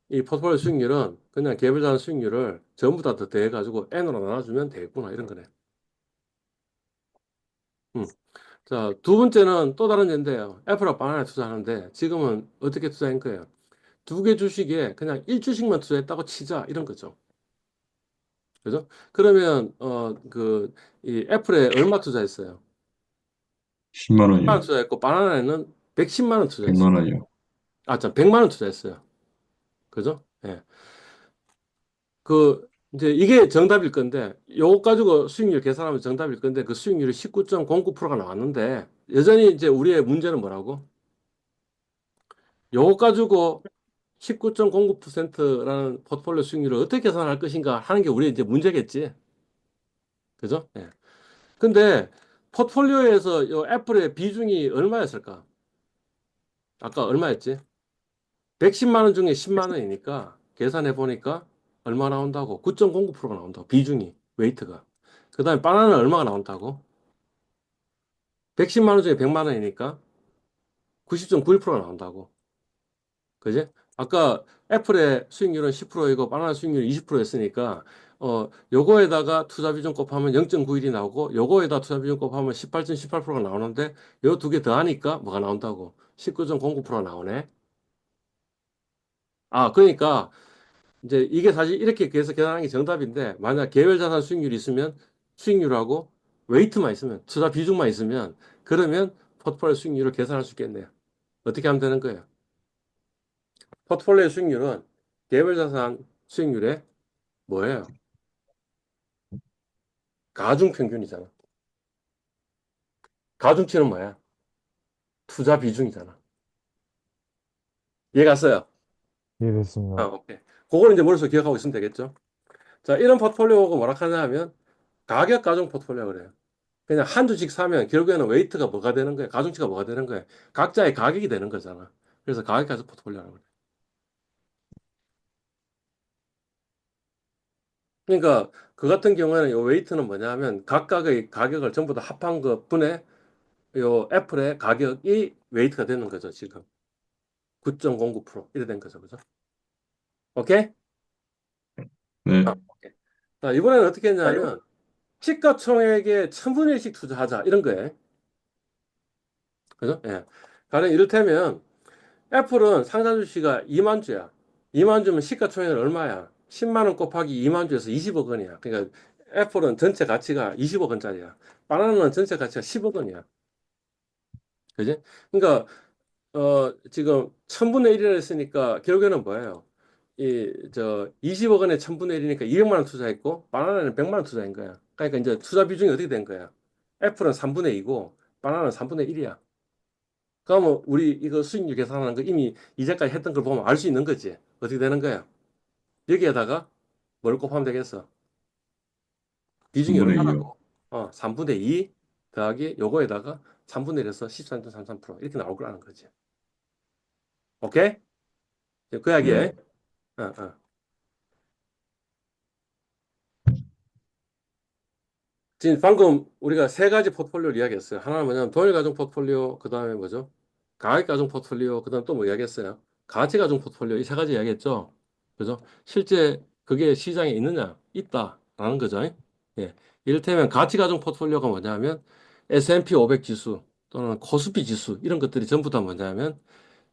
이 포트폴리오 수익률은 그냥 개별 자산 수익률을 전부 다 더해가지고 N으로 나눠주면 되겠구나. 이런 거네. 음. 자, 두 번째는 또 다른 예인데요. 애플하고 바나나에 투자하는데 지금은 어떻게 투자한 거예요? 두 개 주식에 그냥 1주식만 투자했다고 치자 이런 거죠. 그죠? 그러면 이 애플에 얼마 투자했어요? 10만 10만 원 원이요. 투자했고 바나나에는 110만 원 투자했어요. 100만 원이요. 아, 참 100만 원 투자했어요. 그죠? 예. 이제 이게 정답일 건데, 요거 가지고 수익률 계산하면 정답일 건데, 그 수익률이 19.09%가 나왔는데, 여전히 이제 우리의 문제는 뭐라고? 요거 가지고 19.09%라는 포트폴리오 수익률을 어떻게 계산할 것인가 하는 게 우리의 이제 문제겠지. 그죠? 예. 근데 포트폴리오에서 요 애플의 비중이 얼마였을까? 아까 얼마였지? 110만 원 중에 10만 원이니까 계산해 보니까 얼마 나온다고? 9.09%가 나온다고. 비중이, 웨이트가. 그 다음에 바나나는 얼마가 나온다고? 110만 원 중에 100만 원이니까 90.91%가 나온다고. 그지? 아까 애플의 수익률은 10%이고 바나나 수익률이 20%였으니까 요거에다가 투자 비중 곱하면 0.91이 나오고 요거에다 투자 비중 곱하면 18.18%가 나오는데 요 두 개 더하니까 뭐가 나온다고? 19.09%가 나오네. 아, 그러니까 이제 이게 사실 이렇게 계속 계산하는 게 정답인데 만약 개별 자산 수익률이 있으면 수익률하고 웨이트만 있으면 투자 비중만 있으면 그러면 포트폴리오 수익률을 계산할 수 있겠네요. 어떻게 하면 되는 거예요? 포트폴리오 수익률은 개별 자산 수익률의 뭐예요? 가중 평균이잖아. 가중치는 뭐야? 투자 비중이잖아. 이해갔어요? 아, 이해됐습니다. 오케이. 그거는 이제 머릿속에 기억하고 있으면 되겠죠? 자, 이런 포트폴리오가 뭐라 하냐 하면 가격 가중 포트폴리오 그래요. 그냥 한 주씩 사면 결국에는 웨이트가 뭐가 되는 거야? 가중치가 뭐가 되는 거야? 각자의 가격이 되는 거잖아. 그래서 가격 가중 포트폴리오라고 그래. 그러니까 그 같은 경우에는 이 웨이트는 뭐냐 하면 각각의 가격을 전부 다 합한 것분에 요 애플의 가격이 웨이트가 되는 거죠, 지금. 9.09% 이래 된 거죠, 그죠? 오케이? 네. 오케이. 자, 이번에는 어떻게 했냐면 시가총액의 1000분의 1씩 투자하자 이런 거예요. 그죠? 예. 가령 이를테면 애플은 상장 주시가 2만 주야. 2만 주면 시가총액은 얼마야? 10만 원 곱하기 2만 주에서 20억 원이야. 그러니까 애플은 전체 가치가 20억 원짜리야. 바나나는 전체 가치가 10억 원이야. 그지? 그러니까 지금 1000분의 1이라 했으니까 결국에는 뭐예요? 20억 원에 1000분의 1이니까 200만 원 투자했고 바나나는 100만 원 투자한 거야. 그러니까 이제 투자 비중이 어떻게 된 거야? 애플은 3분의 2고 바나나는 3분의 1이야. 그러면 우리 이거 수익률 계산하는 거 이미 이제까지 했던 걸 보면 알 수 있는 거지. 어떻게 되는 거야? 여기에다가 뭘 곱하면 되겠어? 비중이 3분의 2요. 얼마라고? 3분의 2 더하기 요거에다가 3분의 1에서 13.33% 이렇게 나올 거라는 거지. 오케이? 그 이야기에. 네. 어, 어. 지금 방금 우리가 세 가지 포트폴리오를 이야기했어요. 하나는 뭐냐면 동일 가중 포트폴리오, 그 다음에 뭐죠? 가액 가중 포트폴리오, 그 다음 또 뭐 이야기했어요? 가치 가중 포트폴리오, 이 세 가지 이야기했죠? 그죠? 실제 그게 시장에 있느냐? 있다라는 거죠. 예. 이를테면 가치 가중 포트폴리오가 뭐냐면 S&P 500 지수 또는 코스피 지수 이런 것들이 전부 다 뭐냐면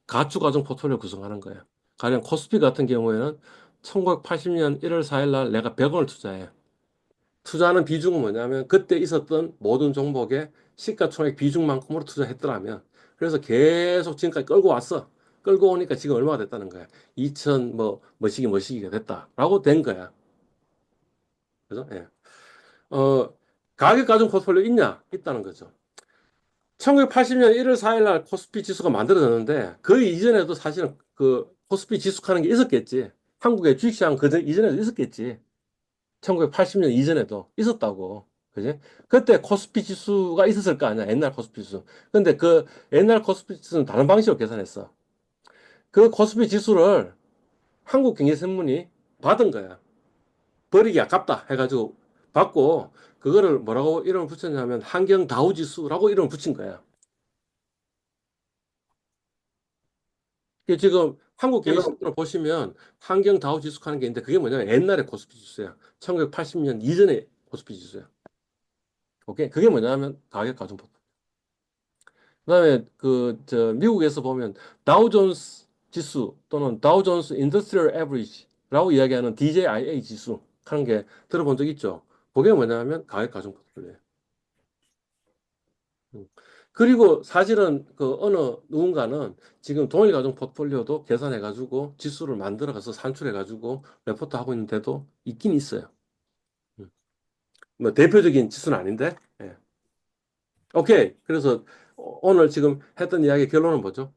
가치 가중 포트폴리오 구성하는 거예요. 가령 코스피 같은 경우에는 1980년 1월 4일 날 내가 100원을 투자해. 투자하는 비중은 뭐냐면 그때 있었던 모든 종목의 시가총액 비중만큼으로 투자했더라면 그래서 계속 지금까지 끌고 왔어. 끌고 오니까 지금 얼마가 됐다는 거야. 2000 뭐시기가 됐다라고 된 거야. 그죠? 예. 가격 가중 포트폴리오 있냐? 있다는 거죠. 1980년 1월 4일 날 코스피 지수가 만들어졌는데 그 이전에도 사실은 그 코스피 지수 하는 게 있었겠지. 한국의 주식시장 그 이전에도 있었겠지. 1980년 이전에도 있었다고. 그지? 그때 코스피 지수가 있었을 거 아니야. 옛날 코스피 지수. 근데 그 옛날 코스피 지수는 다른 방식으로 계산했어. 그 코스피 지수를 한국경제신문이 받은 거야. 버리기 아깝다 해가지고 받고 그거를 뭐라고 이름을 붙였냐면 한경다우지수라고 이름을 붙인 거야. 이게 지금 한국경제신문을 보시면 한경다우지수 하는 게 있는데 그게 뭐냐면 옛날의 코스피 지수야. 1980년 이전의 코스피 지수야. 오케이? 그게 뭐냐면 가격 가중 포트. 그다음에 미국에서 보면 다우존스 지수 또는 다우 존스 인더스트리얼 에버리지라고 이야기하는 DJIA 지수 하는 게 들어본 적 있죠? 그게 뭐냐면 가액 가중 포트폴리오예요. 그리고 사실은 그 어느 누군가는 지금 동일 가중 포트폴리오도 계산해 가지고 지수를 만들어 가서 산출해 가지고 레포트 하고 있는 데도 있긴 있어요. 뭐 대표적인 지수는 아닌데. 예. 오케이. 그래서 오늘 지금 했던 이야기 결론은 뭐죠?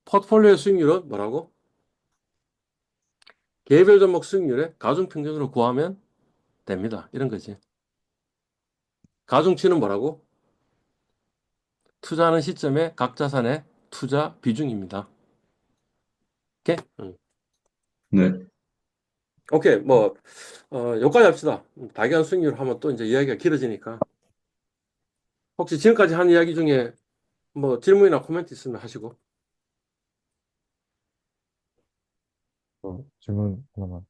포트폴리오 수익률은 뭐라고? 개별 종목 수익률의 가중평균으로 구하면 됩니다. 이런 거지. 가중치는 뭐라고? 투자하는 시점에 각 자산의 투자 비중입니다. 오케이? 네. 오케이. 뭐, 여기까지 합시다. 다기한 수익률 하면 또 이제 이야기가 길어지니까. 혹시 지금까지 한 이야기 중에 뭐 질문이나 코멘트 있으면 하시고. 질문 하나만.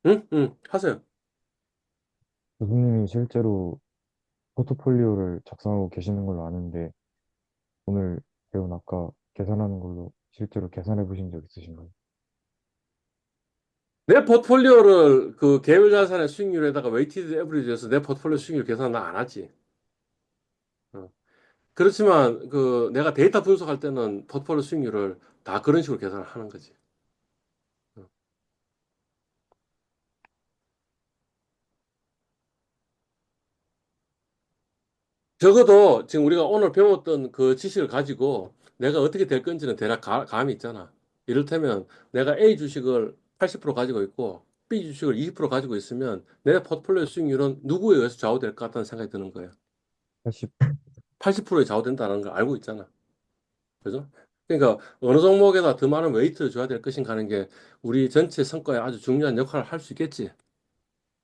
응? 응. 하세요. 교수님이 실제로 포트폴리오를 작성하고 계시는 걸로 아는데, 오늘 배운 아까 계산하는 걸로 실제로 계산해 보신 적 있으신가요? 내 포트폴리오를 그 개별 자산의 수익률에다가 웨이티드 에버리지해서 내 포트폴리오 수익률 계산 나 안 하지. 어. 그렇지만 그 내가 데이터 분석할 때는 포트폴리오 수익률을 다 그런 식으로 계산을 하는 거지. 어. 적어도 지금 우리가 오늘 배웠던 그 지식을 가지고 내가 어떻게 될 건지는 대략 감이 있잖아. 이를테면 내가 A 주식을 80% 가지고 있고 B 주식을 20% 가지고 있으면 내 포트폴리오 수익률은 누구에 의해서 좌우될 것 같다는 생각이 드는 거예요. 80, 80%에 좌우된다는 걸 알고 있잖아. 그죠? 그러니까 어느 종목에다 더 많은 웨이트를 줘야 될 것인가 하는 게 우리 전체 성과에 아주 중요한 역할을 할 수 있겠지.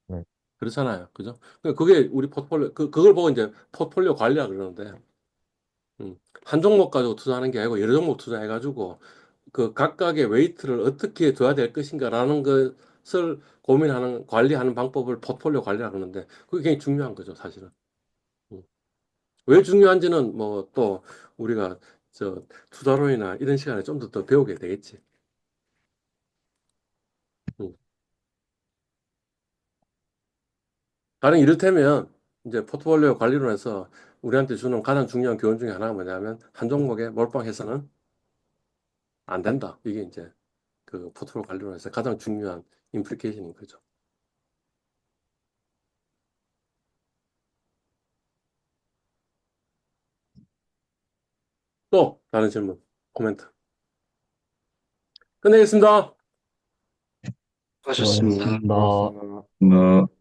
네. 그렇잖아요. 그죠? 그러니까 그게 우리 포트폴리오, 그걸 보고 이제 포트폴리오 관리라 그러는데, 한 종목 가지고 투자하는 게 아니고 여러 종목 투자해가지고 그 각각의 웨이트를 어떻게 둬야 될 것인가라는 것을 고민하는, 관리하는 방법을 포트폴리오 관리라 그러는데, 그게 굉장히 중요한 거죠, 사실은. 음. 왜 중요한지는 뭐 또 우리가 저 투자론이나 이런 시간에 좀 더 배우게 되겠지. 음. 가령 이를테면 이제 포트폴리오 관리론에서 우리한테 주는 가장 중요한 교훈 중에 하나가 뭐냐면 한 종목에 몰빵해서는 안 된다. 이게 이제 그 포트폴리오 관리론에서 가장 중요한 임플리케이션인 거죠. 또 다른 질문, 코멘트. 끝내겠습니다. 수고하셨습니다. 수고하셨습니다. 고맙습니다. 나